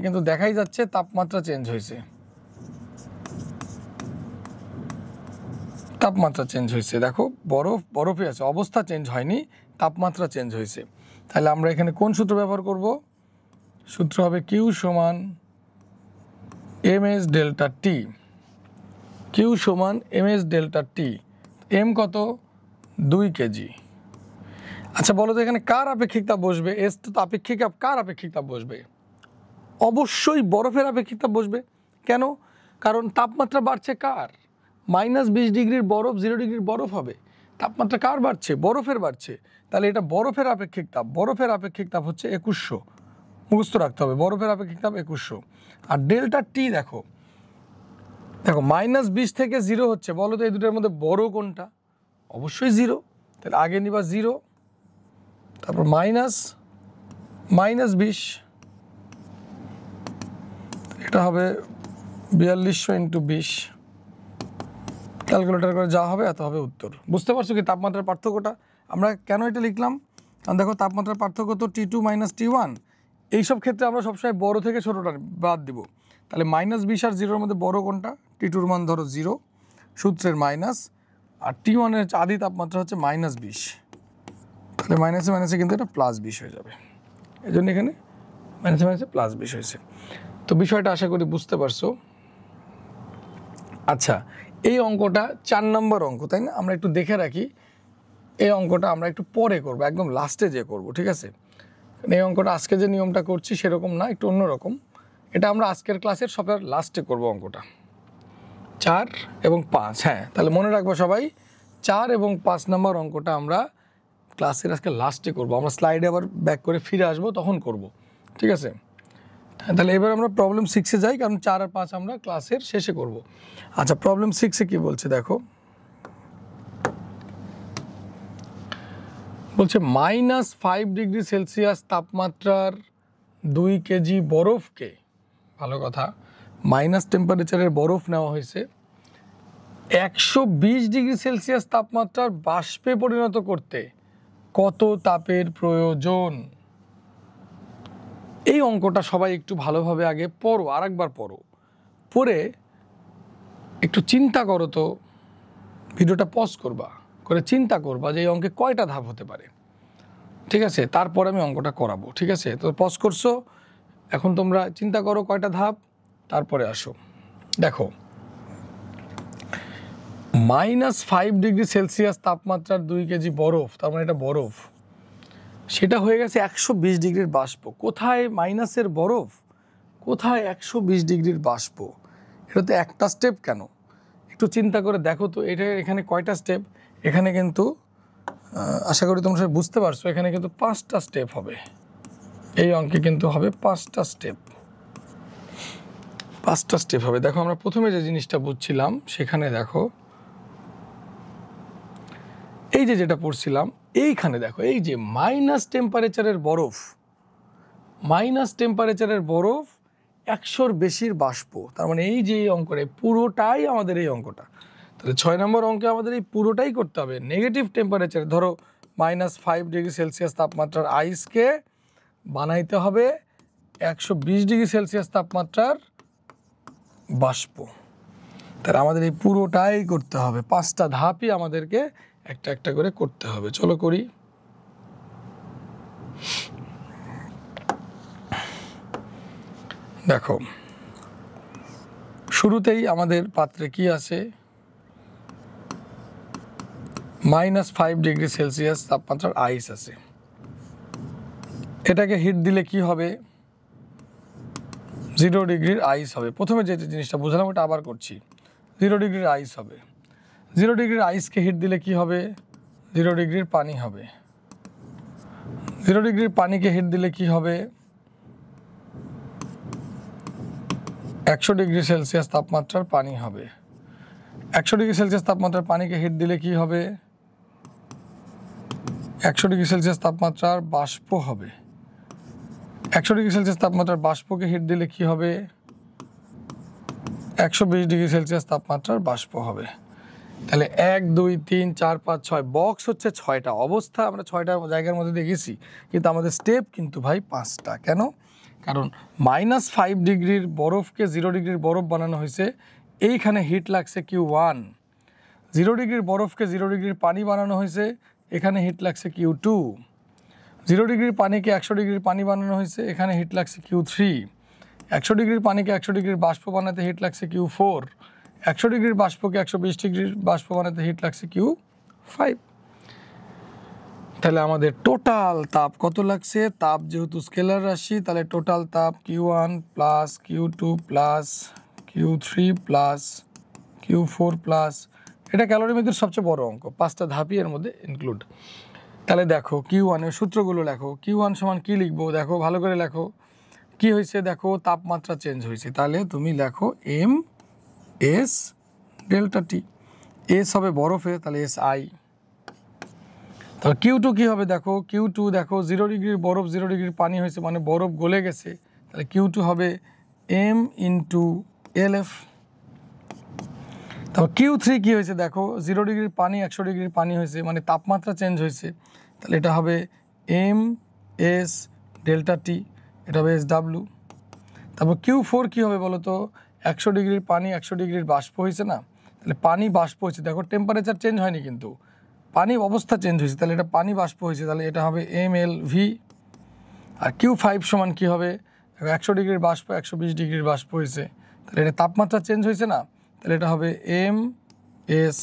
কিন্তু দেখাই যাচ্ছে তাপমাত্রা চেঞ্জ হয়েছে, তাপমাত্রা চেঞ্জ হয়েছে। দেখো বরফই আছে, অবস্থা চেঞ্জ হয়নি, তাপমাত্রা চেঞ্জ হয়েছে। তাহলে আমরা এখানে কোন সূত্র ব্যবহার করব? সূত্র হবে কিউ সমান ms ডেল্টা টি। কিউ সমান ms ডেল্টা টি। এম কত? 2 কেজি। আচ্ছা বলো তো এখানে কার আপেক্ষিক তাপ বসবে? এস তো আপেক্ষিক তাপ, কার আপেক্ষিক তাপ বসবে? অবশ্যই বরফের আপেক্ষিক তাপ বসবে। কেন? কারণ তাপমাত্রা বাড়ছে কার? -20 ডিগ্রির বরফ 0 ডিগ্রির বরফ হবে, তাপমাত্রা কার বাড়ছে? বরফের বাড়ছে। তাহলে এটা বরফের আপেক্ষিক তাপ, বরফের আপেক্ষিক তাপ হচ্ছে 2100, মুখস্থ রাখতে হবে, বরফের আপেক্ষিক তাপ 2100। আর ডেল্টা টি দেখো -20 থেকে 0 হচ্ছে, বলো তো এই দুটোর মধ্যে বড় কোনটা? অবশ্যই 0। তাহলে আগে নিবা 0, তারপর -20, এটা হবে 4200 × 20, ক্যালকুলেটর করে যা হবে এত হবে উত্তর। বুঝতে পারছো কি তাপমাত্রার পার্থক্যটা? আমরা কেন এটা লিখলাম? কারণ দেখো তাপমাত্রার পার্থক্য তো T2 - T1, এইসব ক্ষেত্রে আমরা সবসময় বড় থেকে ছোটোটা বাদ দিব। তাহলে -20 আর 0-র মধ্যে বড় কোনটা? T2-র মান ধরো 0, সূত্রের মাইনাস, আর T1-এর আদি তাপমাত্রা হচ্ছে -20, তাহলে মাইনাসে মাইনাসে কিন্তু এটা +20 হয়ে যাবে। এই জন্য এখানে মাইনাসে মাইনাসে +20 হয়েছে। তো বিষয়টা আশা করি বুঝতে পারছো। আচ্ছা, এই অঙ্কটা 4 নম্বর অঙ্ক, তাই না? আমরা একটু দেখে রাখি, এই অঙ্কটা আমরা একটু পরে করব, একদম লাস্টে যে করব, ঠিক আছে? এই অঙ্কটা আজকে যে নিয়মটা করছি সেরকম না, একটু অন্যরকম। এটা আমরা আজকের ক্লাসের সবার লাস্টে করব অঙ্কটা, 4 এবং 5। হ্যাঁ, তাহলে মনে রাখবো সবাই, 4 এবং 5 নম্বর অঙ্কটা আমরা ক্লাসের আজকে লাস্টে করব। আমরা স্লাইডে আবার ব্যাক করে ফিরে আসবো, তখন করব, ঠিক আছে? তাহলে এবার আমরা প্রবলেম 6-এ যাই, কারণ 4 আর 5 আমরা ক্লাসের শেষে করব। আচ্ছা, প্রবলেম 6-এ কি বলছে দেখো, বলছে -5 ডিগ্রি সেলসিয়াস তাপমাত্রার 2 কেজি বরফকে, ভালো কথা, মাইনাস টেম্পারেচারের বরফ নেওয়া হয়েছে, 120 ডিগ্রি সেলসিয়াস তাপমাত্রার বাষ্পে পরিণত করতে কত তাপের প্রয়োজন? এই অঙ্কটা সবাই একটু ভালোভাবে আগে পড়ো, আরেকবার পড়ো, পড়ে একটু চিন্তা করো তো, ভিডিওটা পজ করবা, করে চিন্তা করবা যে এই অঙ্কে কয়টা ধাপ হতে পারে, ঠিক আছে? তারপরে আমি অঙ্কটা করাবো, ঠিক আছে? তো পজ করছো, এখন তোমরা চিন্তা করো কয়টা ধাপ, তারপরে আসো। দেখো, -5°C তাপমাত্রার 2 কেজি বরফ, তার মানে এটা বরফ, সেটা হয়ে গেছে 120 ডিগ্রির বাষ্প। কোথায় মাইনাসের বরফ, কোথায় 120 ডিগ্রির বাষ্প? এটা তো একটা স্টেপ কেন? একটু চিন্তা করে দেখো তো, এটা এখানে কয়টা স্টেপ? এখানে কিন্তু আশা করি তোমরা সবাই বুঝতে পারছো, এখানে কিন্তু 5টা স্টেপ হবে। এই অঙ্কে কিন্তু হবে 5টা স্টেপ, 5টা স্টেপ হবে। দেখো, আমরা প্রথমে যে জিনিসটা বুঝছিলাম সেখানে দেখো, এই যে যেটা পড়ছিলাম এইখানে দেখো, এই যে মাইনাস টেম্পারেচারের বরফ, মাইনাস টেম্পারেচারের বরফ 100-র বেশির বাষ্প, তার মানে এই যে এই অঙ্কটা পুরোটাই আমাদের এই অঙ্কটা, তাহলে 6 নম্বর অঙ্কে আমাদের এই পুরোটাই করতে হবে। নেগেটিভ টেম্পারেচার, ধরো -5°C তাপমাত্রার আইসকে বানাইতে হবে 120°C তাপমাত্রার বাষ্প, তাহলে আমাদের এই পুরোটাই করতে হবে। 5টা ধাপই আমাদেরকে একটা একটা করে করতে হবে। চলো করি। দেখো, শুরুতেই আমাদের পাত্রে কি আছে, -5°C তাপমাত্রার আইস আছে। এটাকে হিট দিলে কি হবে, 0 ডিগ্রির আইস হবে। প্রথমে যে জিনিসটা বুঝলাম ওটা আবার করছি, 0 ডিগ্রির আইস হবে। 0 ডিগ্রির আইসকে হিট দিলে কি হবে, 0 ডিগ্রির পানি হবে। 0 ডিগ্রির পানিকে হিট দিলে কি হবে, 100°C তাপমাত্রার পানি হবে। 100°C তাপমাত্রার পানিকে হিট দিলে কি হবে, 100°C তাপমাত্রার বাষ্প হবে। 100°C তাপমাত্রার বাষ্পকে হিট দিলে কি হবে, 120°C তাপমাত্রার বাষ্প হবে। তাহলে 1 2 3 4 5 6 বক্স হচ্ছে 6টা অবস্থা, আমরা 6টা জায়গার মধ্যে দেখেছি, কিন্তু আমাদের স্টেপ কিন্তু ভাই 5টা। কেন? কারণ -5 ডিগ্রির বরফকে 0 ডিগ্রির বরফ বানানো হয়েছে, এইখানে হিট লাগছে Q1। 0 ডিগ্রির বরফকে 0 ডিগ্রির পানি বানানো হয়েছে, এখানে হিট লাগছে Q2। 0 ডিগ্রির পানিকে 100 ডিগ্রির পানি বানানো হয়েছে, এখানে হিট লাগছে Q3। 100 ডিগ্রির পানিকে 100 ডিগ্রির বাষ্প বানাতে হিট লাগছে Q4। 100 ডিগ্রির বাষ্পকে 120 ডিগ্রির বাষ্প বানাতে হিট লাগছে Q5। তাহলে আমাদের টোটাল তাপ কত লাগছে, তাপ যেহেতু স্কেলার রাশি, তাহলে টোটাল তাপ Q1 plus Q2 plus Q3 plus Q4 plus, এটা ক্যালোরিমিটার সবচেয়ে বড় অঙ্ক, 5টা ধাপই এর মধ্যে ইনক্লুড। তাহলে দেখো Q1 এর সূত্রগুলো লেখো। Q1 সমান কি লিখবো, দেখো ভালো করে লেখো কি হয়েছে, দেখো তাপমাত্রা চেঞ্জ হয়েছে, তাহলে তুমি লেখো MS ডেল্টা টি। এস হবে বরফে, তাহলে SI। তাহলে Q2 কি হবে, দেখো Q2 দেখো 0 ডিগ্রির বরফ 0 ডিগ্রির পানি হয়েছে, মানে বরফ গলে গেছে, তাহলে Q2 হবে M × LF। তারপর Q3 কি হয়েছে, দেখো 0 ডিগ্রির পানি 100 ডিগ্রির পানি হয়েছে, মানে তাপমাত্রা চেঞ্জ হয়েছে, তাহলে এটা হবে MS ডেল্টা টি, এটা হবে SW। তারপর Q4 কি হবে বলো তো, 100 ডিগ্রির পানি 100 ডিগ্রির বাষ্প হয়েছে না, তাহলে পানি বাষ্প হয়েছে, দেখো টেম্পারেচার চেঞ্জ হয়নি কিন্তু পানি অবস্থা চেঞ্জ হয়েছে, তাহলে এটা পানি বাষ্প হয়েছে, তাহলে এটা হবে MLV। আর Q5 সমান কি হবে, 100 ডিগ্রির বাষ্প 120 ডিগ্রির বাষ্প হয়েছে, তাহলে এটা তাপমাত্রা চেঞ্জ হয়েছে না, তাহলে এটা হবে MS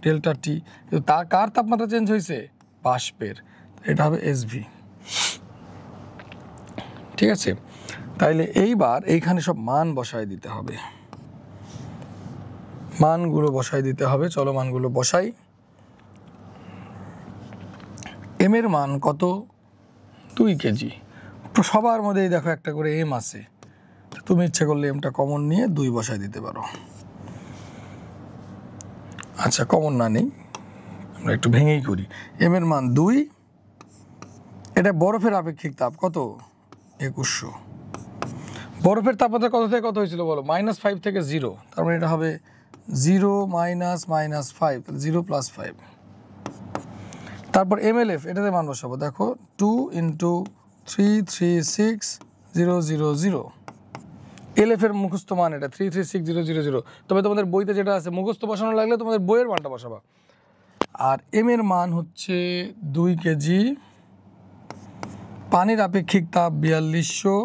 ডেল্টা টি। কিন্তু তার কার তাপমাত্রা চেঞ্জ হয়েছে, বাষ্পের, এটা হবে SV। ঠিক আছে, তাইলে এইবার এইখানে সব মান বসায় দিতে হবে, মানগুলো বসায় দিতে হবে। চলো মানগুলো বসাই। M এর মান কত, 2 কেজি। সবার মধ্যেই দেখো একটা করে M আছে, তুমি ইচ্ছে করলে এমটা কমন নিয়ে 2 বসায় দিতে পারো। আচ্ছা, কমন না নেই, আমরা একটু ভেঙেই করি। M এর মান 2, এটা বরফের আপেক্ষিক তাপ কত, 2100। বরফের তাপমাত্রা কত থেকে কত হয়েছিল বলো, -5 থেকে 0, তার মানে এটা হবে 0 - -5, তাহলে 0 + 5। তারপর MLF, এটাতে মান বসাবো, দেখো 2 × 3 3 6 000। LF এর মুখস্থ মান এটা 336000। তবে তোমাদের বইতে যেটা আছে মুখস্থ বসানো লাগলে তোমাদের বইয়ের মানটা বসাবা। আর M এর মান হচ্ছে 2 কেজি, পানির আপেক্ষিক তাপ 4200,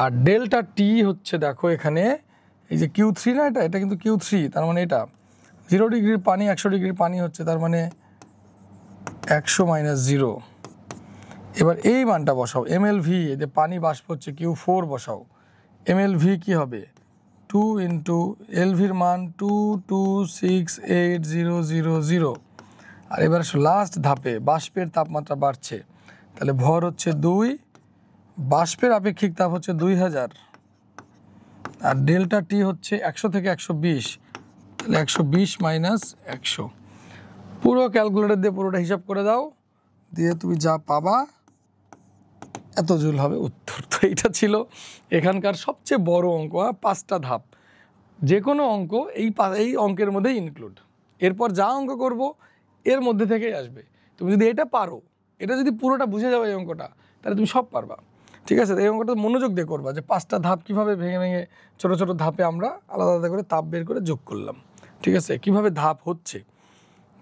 আর ডেল্টা টি হচ্ছে দেখো এখানে এই যে Q3 না, এটা কিন্তু Q3, তার মানে এটা 0 ডিগ্রির পানি 100 ডিগ্রির পানি হচ্ছে, তার মানে 100 - 0। এবার এই মানটা বসাও mLv, এই যে পানি বাষ্প হচ্ছে Q4 বসাও, mLv কি হবে 2 ইন্টু এলভির মান 2268000। আর এবার লাস্ট ধাপে বাষ্পের তাপমাত্রা বাড়ছে, তাহলে ভর হচ্ছে 2, বাষ্পের আপেক্ষিক তাপ হচ্ছে 2000, আর ডেল্টা টি হচ্ছে 100 থেকে 120, তাহলে 120 - 100। পুরো ক্যালকুলেটর দিয়ে পুরোটা হিসাব করে দাও, দিয়ে তুমি যা পাবা এত জুল হবে উত্তর। তো এইটা ছিল এখানকার সবচেয়ে বড় অঙ্ক, 5টা ধাপ। যে কোনো অঙ্ক এই অঙ্কের মধ্যেই ইনক্লুড। এরপর যা অঙ্ক করব এর মধ্যে থেকেই আসবে। তুমি যদি এটা পারো, এটা যদি পুরোটা বুঝে যাবে এই অঙ্কটা, তাহলে তুমি সব পারবা। ঠিক আছে, এই অঙ্কটা মনোযোগ দিয়ে করবা, যে 5টা ধাপ কীভাবে ভেঙে ভেঙে ছোটো ছোটো ধাপে আমরা আলাদা আলাদা করে তাপ বের করে যোগ করলাম। ঠিক আছে, কিভাবে ধাপ হচ্ছে।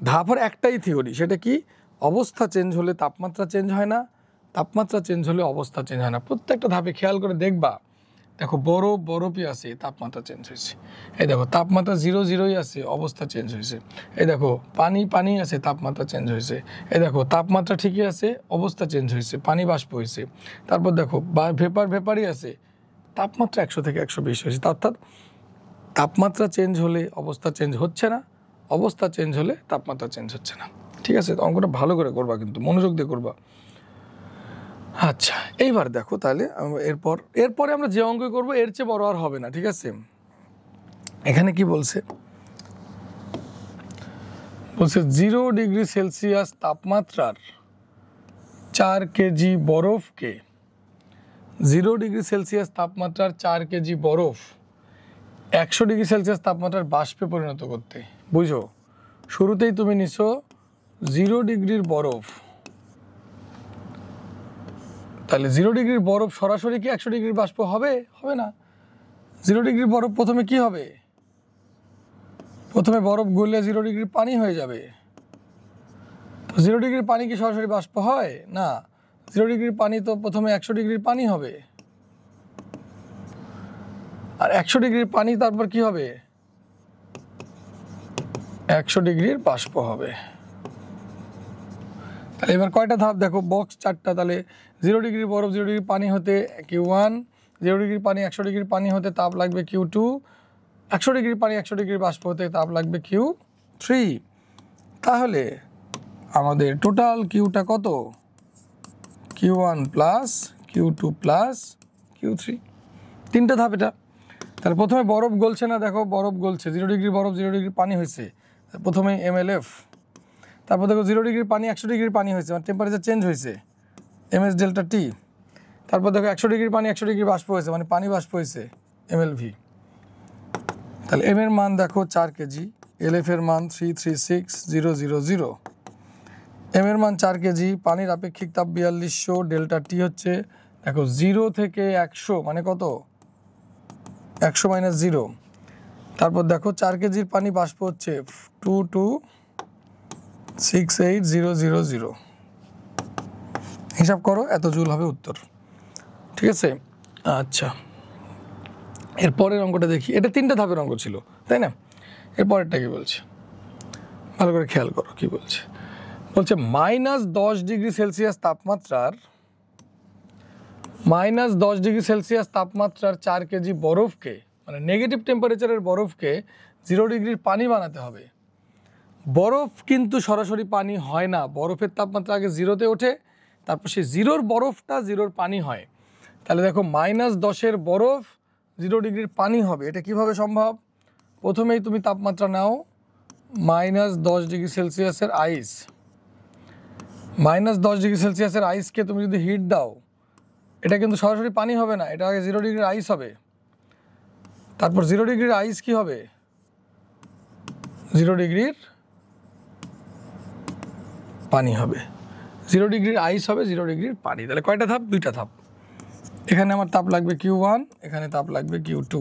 ধাপের একটাই থিওরি, সেটা কি অবস্থা চেঞ্জ হলে তাপমাত্রা চেঞ্জ হয় না, তাপমাত্রা চেঞ্জ হলে অবস্থা চেঞ্জ হয় না। প্রত্যেকটা ধাপে খেয়াল করে দেখবা, দেখো বরফই আছে, তাপমাত্রা চেঞ্জ হয়েছে। এই দেখো তাপমাত্রা 0 আছে, অবস্থা চেঞ্জ হয়েছে। এই দেখো পানি আছে, তাপমাত্রা চেঞ্জ হয়েছে। এই দেখো তাপমাত্রা ঠিকই আছে, অবস্থা চেঞ্জ হয়েছে, পানি বাষ্প হয়েছে। তারপর দেখো ভেপারই আছে, তাপমাত্রা 100 থেকে 120 হয়েছে। অর্থাৎ তাপমাত্রা চেঞ্জ হলে অবস্থা চেঞ্জ হচ্ছে না, অবস্থা চেঞ্জ হলে তাপমাত্রা চেঞ্জ হচ্ছে না। ঠিক আছে, অঙ্কটা ভালো করে করবা, কিন্তু মনোযোগ দিয়ে করবা। আচ্ছা, এইবার দেখো তাহলে এরপরে আমরা যে অঙ্ক করব এর চেয়ে বড় আর হবে না। ঠিক আছে, এখানে কি বলছে 0 ডিগ্রি সেলসিয়াস তাপমাত্রার 4 কেজি বরফকে 0 ডিগ্রি সেলসিয়াস তাপমাত্রার 4 কেজি বরফ 100 ডিগ্রি সেলসিয়াস তাপমাত্রার বাষ্পে পরিণত করতে। বুঝো, শুরুতেই তুমি নিছো 0 ডিগ্রির বরফ, তাহলে 0 ডিগ্রির বরফ সরাসরি কি 100 ডিগ্রির বাষ্প হবে? হবে না। 0 ডিগ্রির বরফ প্রথমে কি হবে? প্রথমে বরফ গলে 0 ডিগ্রির পানি হয়ে যাবে। তো 0 ডিগ্রির পানি কি সরাসরি বাষ্প হয় না? 0 ডিগ্রির পানি তো প্রথমে 100 ডিগ্রির পানি হবে, আর 100 ডিগ্রির পানি তারপর কি হবে? 100 ডিগ্রির বাষ্প হবে। তাহলে এবার কয়টা ধাপ দেখো, বক্স 4টা। তাহলে 0 ডিগ্রি বরফ 0 ডিগ্রি পানি হতে Q1, 0 ডিগ্রি পানি 100 ডিগ্রি পানি হতে তাপ লাগবে Q2, 100 ডিগ্রি পানি 100 ডিগ্রি বাষ্প হতে তাপ লাগবে Q3। তাহলে আমাদের টোটাল কিউটা কত? Q1 plus Q2 plus Q3। 3টে ধাপ এটা। তাহলে প্রথমে বরফ গলছে না, দেখো বরফ গলছে, 0 ডিগ্রি বরফ 0 ডিগ্রি পানি হয়েছে, প্রথমে mLf। তারপর দেখো 0 ডিগ্রি পানি 100 ডিগ্রি পানি হয়েছে, মানে টেম্পারেচার চেঞ্জ হয়েছে, ms ডেল্টা টি। তারপর দেখো 100 ডিগ্রি পানি 100 ডিগ্রি বাষ্প হয়েছে, মানে পানি বাষ্প হয়েছে, mLv। তাহলে m এর মান দেখো 4 কেজি, LF এর মান 336000, m এর মান 4 কেজি, পানির আপেক্ষিক তাপ 4200, ডেল্টা টি হচ্ছে দেখো 0 থেকে 100 মানে কত? 100 - 0। তারপর দেখো 4 কেজির পানি বাষ্প হচ্ছে 2268000। হিসাব করো, এত জুল হবে উত্তর। ঠিক আছে, আচ্ছা এরপরের অঙ্কটা দেখি। এটা 3টে ধাপের অঙ্ক ছিল, তাই না? এরপরেরটা কি বলছে ভালো করে খেয়াল করো, কি বলছে। বলছে -10 ডিগ্রি সেলসিয়াস তাপমাত্রার -10 ডিগ্রি সেলসিয়াস তাপমাত্রার 4 কেজি বরফকে, মানে নেগেটিভ টেম্পারেচারের বরফকে 0 ডিগ্রির পানি বানাতে হবে। বরফ কিন্তু সরাসরি পানি হয় না, বরফের তাপমাত্রা আগে 0-তে ওঠে, তারপর সেই 0-র বরফটা 0-র পানি হয়। তাহলে দেখো -10-এর বরফ 0 ডিগ্রির পানি হবে, এটা কিভাবে সম্ভব? প্রথমেই তুমি তাপমাত্রা নাও -10 ডিগ্রি সেলসিয়াসের আইস, -10 ডিগ্রি সেলসিয়াসের আইসকে তুমি যদি হিট দাও, এটা কিন্তু সরাসরি পানি হবে না, এটা আগে 0 ডিগ্রির আইস হবে। তারপর 0 ডিগ্রির আইস কি হবে? 0 ডিগ্রির পানি হবে। 0 ডিগ্রির আইস হবে 0 ডিগ্রির পানি। তাহলে কয়টা ধাপ? 2টা ধাপ। এখানে আমার তাপ লাগবে Q1, এখানে তাপ লাগবে Q2।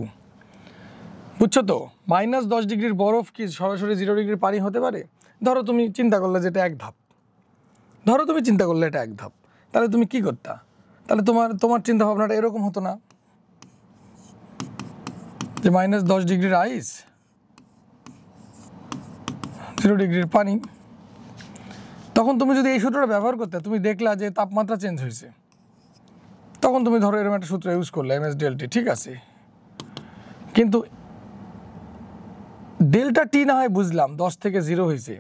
বুঝছো তো? -10 ডিগ্রির বরফ কি সরাসরি 0 ডিগ্রির পানি হতে পারে? ধরো তুমি চিন্তা করলে যেটা এক ধাপ, তাহলে তুমি কি করতা? তাহলে তোমার চিন্তা ভাবনাটা এরকম হতো না যে -10 ডিগ্রির আইস, 0 ডিগ্রির পানি। তখন তুমি যদি এই সূত্রটা ব্যবহার করতে, তুমি দেখলা যে তাপমাত্রা চেঞ্জ হয়েছে, তখন তুমি ধরো এরকম একটা সূত্র ইউজ করলে ms ডেল্টা, ঠিক আছে। কিন্তু ডেল্টা টি না হয় বুঝলাম 10 থেকে 0 হয়েছে,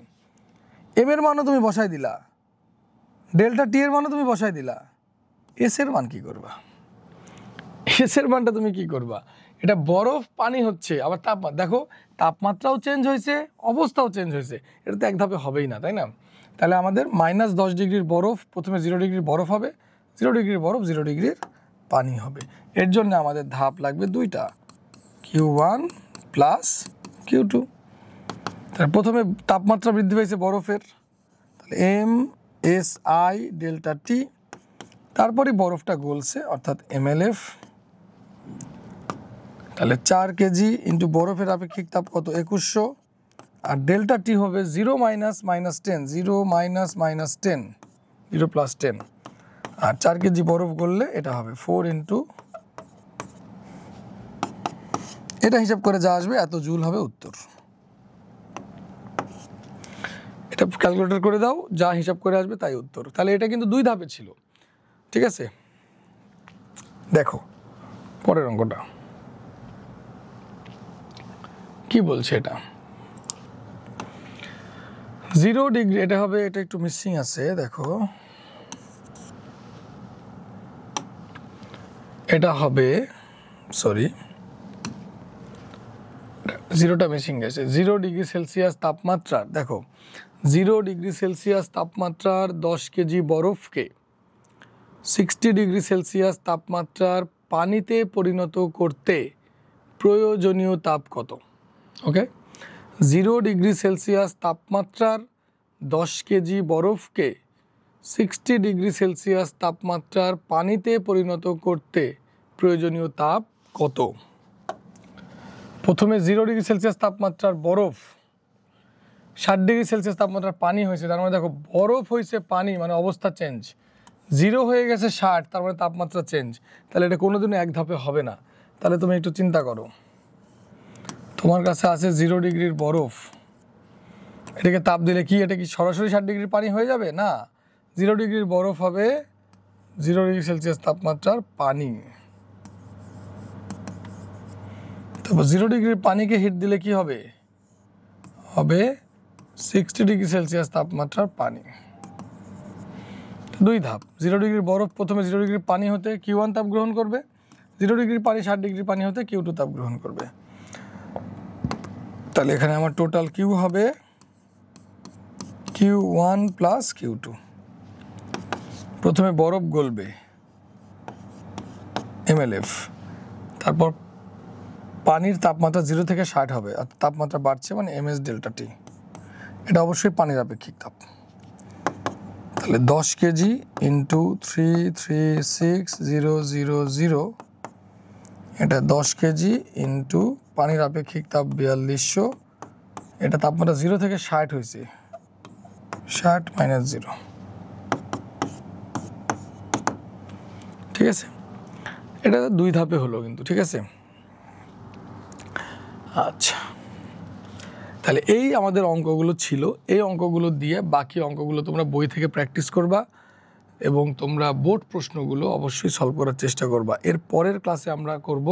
এম এর মানও তুমি বসাই দিলা, ডেল্টা টি এর মানও তুমি বসাই দিলা, এস এর মান কি করবা? এস এর মানটা তুমি কি করবা? এটা বরফ পানি হচ্ছে, আবার দেখো তাপমাত্রাও চেঞ্জ হয়েছে, অবস্থাও চেঞ্জ হয়েছে, এটা তো এক ধাপে হবেই না, তাই না? তাহলে আমাদের -10 ডিগ্রির বরফ প্রথমে 0 ডিগ্রির বরফ হবে, 0 ডিগ্রির বরফ 0 ডিগ্রির পানি হবে। এর জন্য আমাদের ধাপ লাগবে দুইটা, Q1 প্লাস Q2। তাহলে প্রথমে তাপমাত্রা বৃদ্ধি পেয়েছে বরফের, তাহলে MSI ডেল্টা টি, তারপরে বরফটা গলছে অর্থাৎ MLF। তাহলে 4 কেজি ইন্টু বরফের আপেক্ষিক তাপ কত? 2100। আর ডেল্টা টি হবে 0 প্লাস 10, আর 4 কেজি বরফ গললে এটা হবে 4 ইন্টু, এটা হিসাব করে যা আসবে এত জুল হবে উত্তর। এটা ক্যালকুলেটর করে দাও, যা হিসাব করে আসবে তাই উত্তর। তাহলে এটা কিন্তু 2 ধাপে ছিল, ঠিক আছে। দেখো পরের অঙ্কটা কি বলছে, এটা 0 ডিগ্রি, এটা হবে, এটা একটু মিসিং আছে, দেখো এটা হবে, সরি 0টা মিসিং গেছে। 0 ডিগ্রি সেলসিয়াস তাপমাত্রার, দেখো 0 ডিগ্রি সেলসিয়াস তাপমাত্রার 10 কেজি বরফকে 60 ডিগ্রি সেলসিয়াস তাপমাত্রার পানিতে পরিণত করতে প্রয়োজনীয় তাপ কত? ওকে, 0 ডিগ্রি সেলসিয়াস তাপমাত্রার 10 কেজি বরফকে 60 ডিগ্রি সেলসিয়াস তাপমাত্রার পানিতে পরিণত করতে প্রয়োজনীয় তাপ কত? প্রথমে 0 ডিগ্রি সেলসিয়াস তাপমাত্রার বরফ 60 ডিগ্রি সেলসিয়াস তাপমাত্রার পানি হয়েছে, তার মানে দেখো বরফ হয়েছে পানি, মানে অবস্থা চেঞ্জ, 0 হয়ে গেছে 60, তার মানে তাপমাত্রা চেঞ্জ। তাহলে এটা কোনোদিনও এক ধাপে হবে না। তাহলে তুমি একটু চিন্তা করো, তোমার কাছে আছে 0 ডিগ্রির বরফ, এটাকে তাপ দিলে কি এটা কি সরাসরি 60 ডিগ্রির পানি হয়ে যাবে? না, 0 ডিগ্রির বরফ হবে 0 ডিগ্রি সেলসিয়াস তাপমাত্রার পানি। তারপর 0 ডিগ্রির পানিকে হিট দিলে কি হবে? হবে 60 ডিগ্রি সেলসিয়াস তাপমাত্রার পানি। 2 ধাপ, 0 ডিগ্রির বরফ প্রথমে 0 ডিগ্রির পানি হতে Q1 তাপ গ্রহণ করবে, 0 ডিগ্রির পানি 60 ডিগ্রির পানি হতে Q2 তাপ গ্রহণ করবে। তাহলে এখানে আমার টোটাল Q হবে Q1 প্লাস Q2। প্রথমে বরফ গলবে MLF, তারপর পানির তাপমাত্রা 0 থেকে 60 হবে, আর তাপমাত্রা বাড়ছে মানে MS ডেল্টা টি, এটা অবশ্যই পানির আপেক্ষিক তাপ। তাহলে 10 কেজি ইন্টু 336,000, এটা 10 কেজি ইন্টু পানির আপেক্ষিক তাপ 4200, এটা তাপমাত্রা 0 থেকে 60 হয়েছে, 60 মাইনাস 0, ঠিক আছে। এটা 2 ধাপে হলো কিন্তু, ঠিক আছে। আচ্ছা, তাহলে এই আমাদের অঙ্কগুলো ছিল, এই অঙ্কগুলো দিয়ে বাকি অঙ্কগুলো তোমরা বই থেকে প্র্যাকটিস করবা এবং তোমরা বোর্ড প্রশ্নগুলো অবশ্যই সলভ করার চেষ্টা করবা। এর পরের ক্লাসে আমরা করব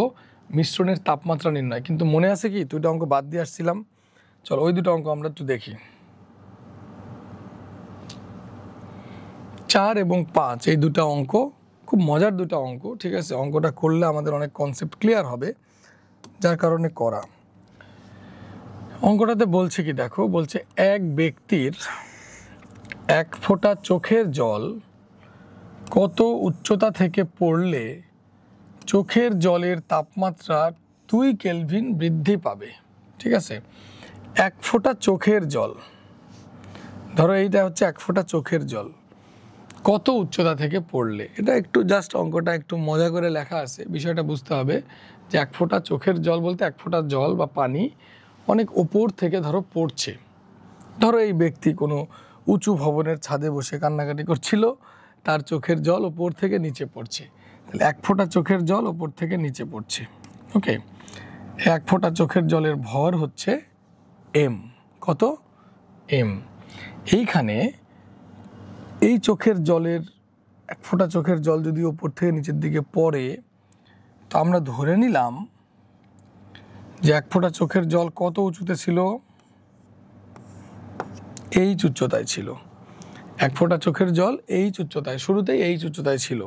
মিশ্রণের তাপমাত্রা নির্ণয়। কিন্তু মনে আছে কি 2টা অঙ্ক বাদ দিয়ে আসছিলাম, চলো ওই 2টা অঙ্ক আমরা একটু দেখি। 4 এবং 5 এই 2টা অঙ্ক খুব মজার 2টা অঙ্ক, ঠিক আছে। অঙ্কটা করলে আমাদের অনেক কনসেপ্ট ক্লিয়ার হবে, যার কারণে করা। অঙ্কটাতে বলছে কি দেখো, বলছে এক ব্যক্তির 1 ফোঁটা চোখের জল কত উচ্চতা থেকে পড়লে চোখের জলের তাপমাত্রা 2 কেলভিন বৃদ্ধি পাবে, ঠিক আছে। 1 ফোঁটা চোখের জল, ধরো এইটা হচ্ছে 1 ফোঁটা চোখের জল, কত উচ্চতা থেকে পড়লে। এটা একটু জাস্ট অঙ্কটা একটু মজা করে লেখা আছে, বিষয়টা বুঝতে হবে যে 1 ফোঁটা চোখের জল বলতে 1 ফোঁটা জল বা পানি অনেক ওপর থেকে ধরো পড়ছে। ধরো এই ব্যক্তি কোনো উঁচু ভবনের ছাদে বসে কান্নাকাটি করছিল, তার চোখের জল ওপর থেকে নিচে পড়ছে, তাহলে 1 ফোঁটা চোখের জল ওপর থেকে নিচে পড়ছে। ওকে, 1 ফোঁটা চোখের জলের ভর হচ্ছে এম। কত? এম। এইখানে এই চোখের জলের 1 ফোঁটা চোখের জল যদি ওপর থেকে নিচের দিকে পড়ে, তো আমরা ধরে নিলাম যে 1 ফোঁটা চোখের জল কত উঁচুতে ছিল? এই উচ্চতায় ছিল। 1 ফোঁটা চোখের জল এই উচ্চতায়, শুরুতেই এই উচ্চতায় ছিল,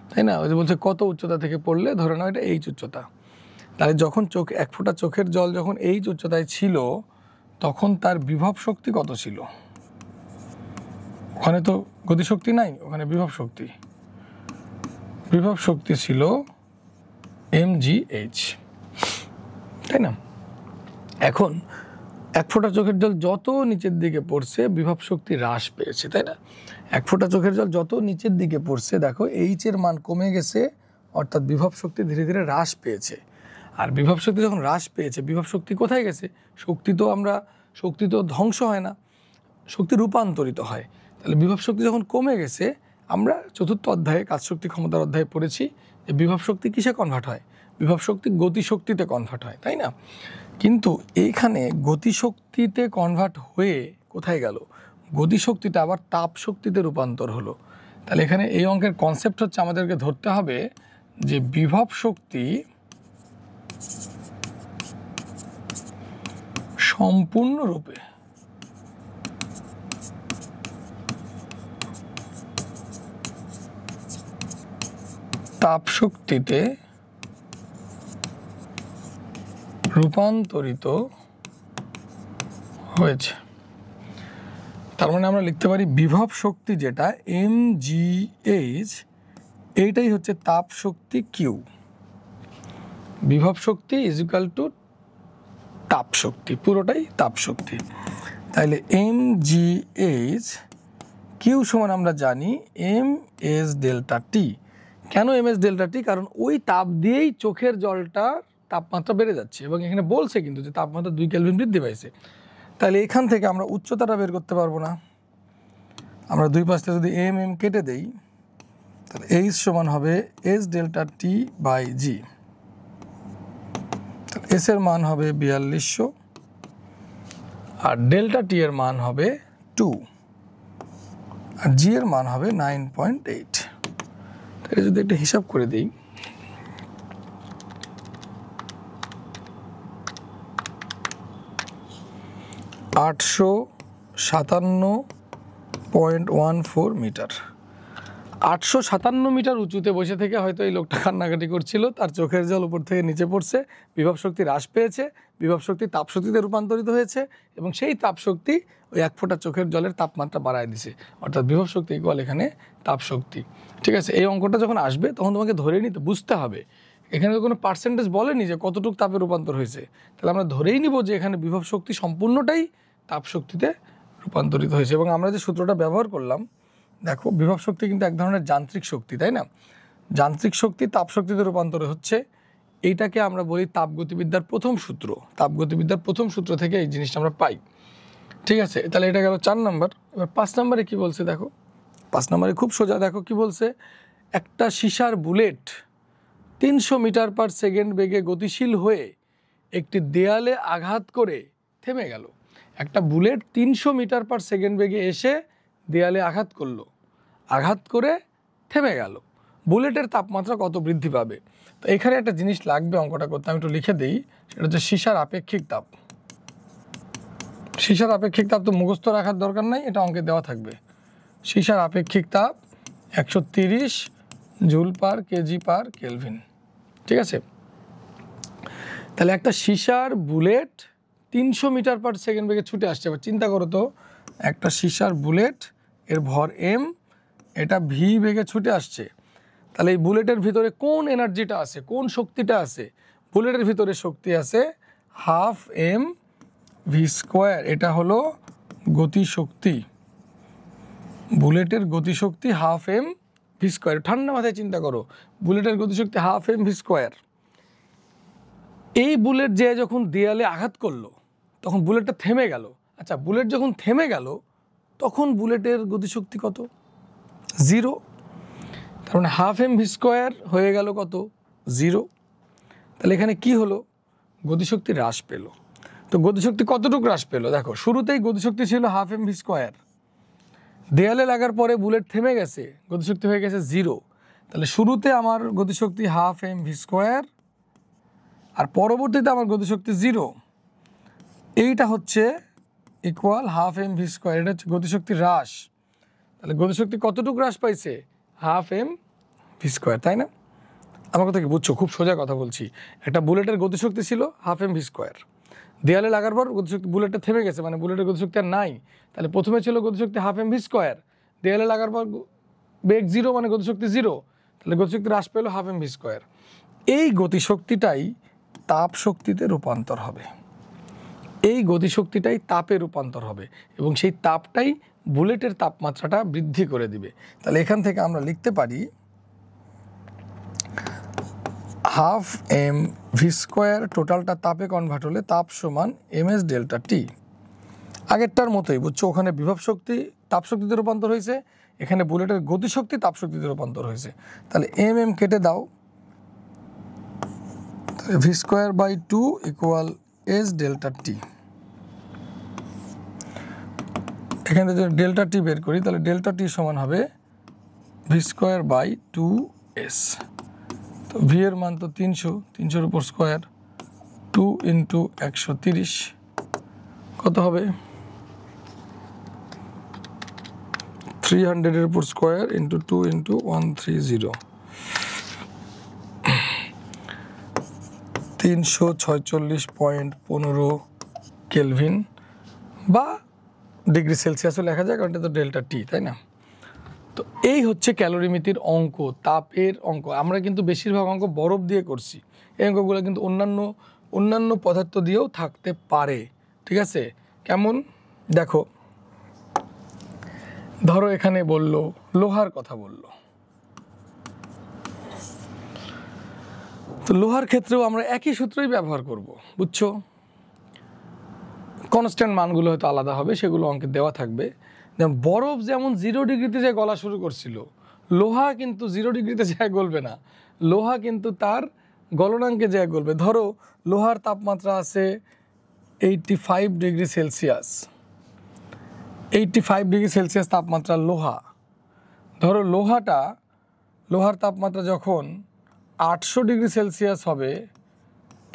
তাই না? ওই যে বলছে কত উচ্চতা থেকে পড়লে, ধরে নাও এটা এই উচ্চতা। তাহলে যখন 1 ফোঁটা চোখের জল যখন এই উচ্চতায় ছিল, তখন তার বিভব শক্তি কত ছিল? ওখানে তো গতিশক্তি নাই, ওখানে বিভব শক্তি। বিভব শক্তি ছিল mgh, তাই না? এখন 1 ফোঁটা চোখের জল যত নিচের দিকে পড়ছে বিভব শক্তি হ্রাস পেয়েছে, তাই না? 1 ফোঁটা চোখের জল যত নিচের দিকে পড়ছে, দেখো এইচ এর মান কমে গেছে, অর্থাৎ বিভব শক্তি ধীরে ধীরে হ্রাস পেয়েছে। আর বিভব শক্তি যখন হ্রাস পেয়েছে, বিভব শক্তি কোথায় গেছে? শক্তি তো ধ্বংস হয় না, শক্তি রূপান্তরিত হয়। তাহলে বিভব শক্তি যখন কমে গেছে, আমরা 4র্থ অধ্যায়ে কাজ শক্তি ক্ষমতার অধ্যায়ে পড়েছি যে বিভব শক্তি কিসে কনভার্ট হয়? বিভব শক্তি গতিশক্তিতে কনভার্ট হয়, তাই না? কিন্তু এইখানে গতিশক্তিতে কনভার্ট হয়ে কোথায় গেল? গতিশক্তিটা আবার তাপ শক্তিতে রূপান্তর হলো। তাহলে এখানে এই অঙ্কের কনসেপ্ট হচ্ছে আমাদেরকে ধরতে হবে যে বিভব শক্তি সম্পূর্ণরূপে তাপ শক্তিতে রূপান্তরিত হয়েছে। তার মানে আমরা লিখতে পারি বিভব শক্তি যেটা mgh, এইটাই হচ্ছে তাপ শক্তি কিউ। বিভব শক্তি ইজ ইকুয়াল টু তাপ শক্তি, পুরোটাই তাপ শক্তি। তাইলে mgh কিউ সমান আমরা জানি ms ডেল্টা টি। কেন ms ডেল্টা টি? কারণ ওই তাপ দিয়েই চোখের জলটার তাপমাত্রা বেড়ে যাচ্ছে, এবং এখানে বলছে কিন্তু যে তাপমাত্রা 2 কেলভিন বৃদ্ধি পাইছে। তাহলে এখান থেকে আমরা উচ্চতাটা বের করতে পারবো না। আমরা দুই পাশে যদি এম কেটে দেই, তাহলে এইচ সমান হবে S delta T by G. S এর মান হবে 4200 আর ডেল্টা টি এর মান হবে 2 আর জি এর মান হবে 9.8। তাহলে যদি একটা হিসাব করে দিই, $857.14 মিটার। 857 মিটার উঁচুতে বসে থেকে হয়তো এই লোকটা কান্নাকাটি করছিল, তার চোখের জল উপর থেকে নিচে পড়ছে, বিভব শক্তি হ্রাস পেয়েছে, বিভব শক্তি তাপশক্তিতে রূপান্তরিত হয়েছে, এবং সেই তাপশক্তি ওই 1 ফোঁটা চোখের জলের তাপমাত্রা বাড়ায় দিছে, অর্থাৎ বিভব শক্তি ইকুয়াল এখানে তাপশক্তি। ঠিক আছে, এই অঙ্কটা যখন আসবে তখন তোমাকে ধরে নিতে বুঝতে হবে, এখানে তো কোনো পার্সেন্টেজ বলেনি যে কতটুকু তাপে রূপান্তর হয়েছে। তাহলে আমরা ধরেই নিব যে এখানে বিভব শক্তি সম্পূর্ণটাই তাপশক্তিতে রূপান্তরিত হয়েছে। এবং আমরা যে সূত্রটা ব্যবহার করলাম, দেখো বিভব শক্তি কিন্তু এক ধরনের যান্ত্রিক শক্তি, তাই না? যান্ত্রিক শক্তি তাপশক্তিতে রূপান্তর হচ্ছে, এইটাকে আমরা বলি তাপগতিবিদ্যার প্রথম সূত্র। তাপগতিবিদ্যার প্রথম সূত্র থেকে এই জিনিসটা আমরা পাই। ঠিক আছে, তাহলে এটা গেল 4 নম্বর। এবার 5 নম্বরে কি বলছে দেখো। 5 নম্বরে খুব সোজা, দেখো কি বলছে। একটা সীসার বুলেট 300 মিটার পার সেকেন্ড বেগে গতিশীল হয়ে একটি দেয়ালে আঘাত করে থেমে গেল। একটা বুলেট 300 মিটার পার সেকেন্ড বেগে এসে দেয়ালে আঘাত করলো, আঘাত করে থেমে গেল। বুলেটের তাপমাত্রা কত বৃদ্ধি পাবে? তো এখানে একটা জিনিস লাগবে অঙ্কটা করতে, আমি একটু লিখে দিই। সেটা হচ্ছে সীসার আপেক্ষিক তাপ। সীসার আপেক্ষিক তাপ তো মুখস্থ রাখার দরকার নাই, এটা অঙ্কে দেওয়া থাকবে। সীসার আপেক্ষিক তাপ 130 joule per kg per kelvin. ঠিক আছে, তাহলে একটা সীসার বুলেট 300 মিটার পার সেকেন্ড বেগে ছুটে আসছে। এবার চিন্তা করো তো, একটা সীসার বুলেট, এর ভর এম, এটা ভি বেগে ছুটে আসছে। তাহলে এই বুলেটের ভিতরে কোন এনার্জিটা আছে, কোন শক্তিটা আছে? বুলেটের ভিতরে শক্তি আছে হাফ এম ভি স্কোয়ার, এটা হলো গতি শক্তি বুলেটের গতিশক্তি হাফ এম ভি স্কোয়ার। ঠান্ডা মাথায় চিন্তা করো, বুলেটের গতিশক্তি হাফ এম ভি স্কোয়ার। এই বুলেট যে যখন দেয়ালে আঘাত করলো তখন বুলেটটা থেমে গেল। আচ্ছা, বুলেট যখন থেমে গেল তখন বুলেটের গতিশক্তি কত? 0। তার মানে হাফ এম ভি স্কোয়ার হয়ে গেল কত? 0। তাহলে এখানে কি হলো? গতিশক্তি হ্রাস পেল। তো গতিশক্তি কতটুকু হ্রাস পেল? দেখো, শুরুতেই গতিশক্তি ছিল হাফ এম ভি স্কোয়ার, দেয়ালে লাগার পরে বুলেট থেমে গেছে, গতিশক্তি হয়ে গেছে 0। তাহলে শুরুতে আমার গতিশক্তি হাফ এম ভি স্কোয়ার আর পরবর্তীতে আমার গতিশক্তি 0, এইটা হচ্ছে equal half M V square. এটা হচ্ছে গতিশক্তি হ্রাস। তাহলে গতিশক্তি কতটুকু হ্রাস পাইছে? হাফ এম ভি স্কোয়ার, তাই না? আমার কথা কি বুঝছো? খুব সোজা কথা বলছি। একটা বুলেটের গতিশক্তি ছিল হাফ এম ভি স্কোয়ার, দেয়ালে লাগার পর গতিশক্তি, বুলেটটা থেমে গেছে মানে বুলেটের গতিশক্তি আর নাই। তাহলে প্রথমে ছিল গতিশক্তি হাফ এম ভি স্কোয়ার, দেয়ালে লাগার পর বেগ 0 মানে গতিশক্তি 0, তাহলে গতিশক্তি হ্রাস পেল হাফ এম ভি স্কোয়ার। এই গতিশক্তিটাই তাপ শক্তিতে রূপান্তর হবে, এই গতিশক্তিটাই তাপে রূপান্তর হবে এবং সেই তাপটাই বুলেটের তাপমাত্রাটা বৃদ্ধি করে দিবে। তাহলে এখান থেকে আমরা লিখতে পারি হাফ এম ভি স্কোয়ার, টোটালটা তাপে কনভার্ট হলে তাপ সমান এম এস ডেল্টা টি। আগেরটার মতোই বুঝছো, ওখানে বিভব শক্তি তাপ শক্তিতে রূপান্তর হয়েছে, এখানে বুলেটের গতিশক্তি তাপ শক্তিতে রূপান্তর হয়েছে। তাহলে এম এম কেটে দাও, V square by 2 equal S delta T. এখানে যদি ডেল্টা টি বের করি তাহলে ডেল্টা টি সমান হবে ভি স্কোয়ার বাই 2s। তো ভি এর মান তো 300, 300-র উপর স্কোয়ার, 2 ইন্টু 130 কত হবে? 300-এর উপর স্কোয়ার ইন্টু 2 ইন্টু 130, 346.15 কেলভিন বা ডিগ্রি সেলসিয়াসও লেখা যায়, কারণ এটা তো ডেল্টা টি, তাই না? তো এই হচ্ছে ক্যালোরিমিতির অঙ্ক, তাপের অঙ্ক। আমরা কিন্তু বেশিরভাগ অঙ্ক বরফ দিয়ে করছি, এই অঙ্কগুলো কিন্তু অন্যান্য পদার্থ দিয়েও থাকতে পারে, ঠিক আছে? কেমন দেখো, ধরো এখানে বলল লোহার কথা বলল, তো লোহার ক্ষেত্রেও আমরা একই সূত্রই ব্যবহার করব, বুঝছো? কনস্ট্যান্ট মানগুলো হয়তো আলাদা হবে, সেগুলো অঙ্কে দেওয়া থাকবে। যেমন বরফ যেমন 0 ডিগ্রিতে যায় গলা শুরু করছিল, লোহা কিন্তু 0 ডিগ্রিতে যায় গলবে না, লোহা কিন্তু তার গলনাঙ্কে যায় গলবে। ধরো লোহার তাপমাত্রা আছে 85 ডিগ্রি সেলসিয়াস, 85 ডিগ্রি সেলসিয়াস তাপমাত্রা লোহা। ধরো লোহার তাপমাত্রা যখন 800 ডিগ্রি সেলসিয়াস হবে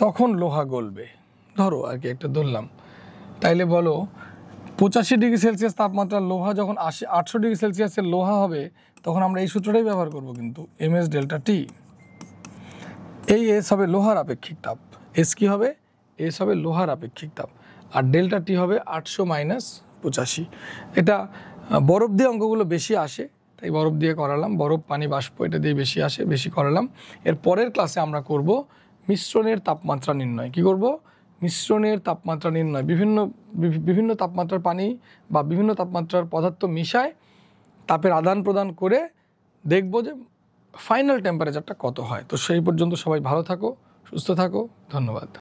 তখন লোহা গলবে, ধরো আর কি একটা ধরলাম। তাইলে বলো 85 ডিগ্রি সেলসিয়াস তাপমাত্রার লোহা যখন 800 ডিগ্রি সেলসিয়াসের লোহা হবে তখন আমরা এই সূত্রটাই ব্যবহার করব, কিন্তু এম এস ডেল্টা টি। এই এস হবে লোহার আপেক্ষিক তাপ, এস কি হবে? এস হবে লোহার আপেক্ষিক তাপ, আর ডেল্টা টি হবে 800 মাইনাস 85। এটা বরফ দিয়ে অঙ্কগুলো বেশি আসে, তাই বরফ দিয়ে করালাম, বরফ পানি বাষ্প এটা দিয়ে বেশি আসে, বেশি করালাম। এর পরের ক্লাসে আমরা করব মিশ্রণের তাপমাত্রা নির্ণয়। কি করব? মিশ্রণের তাপমাত্রা নির্ণয়। বিভিন্ন তাপমাত্রার পানি বা বিভিন্ন তাপমাত্রার পদার্থ মিশায় তাপের আদান প্রদান করে দেখব যে ফাইনাল টেম্পারেচারটা কত হয়। তো সেই পর্যন্ত সবাই ভালো থাকো, সুস্থ থাকো, ধন্যবাদ।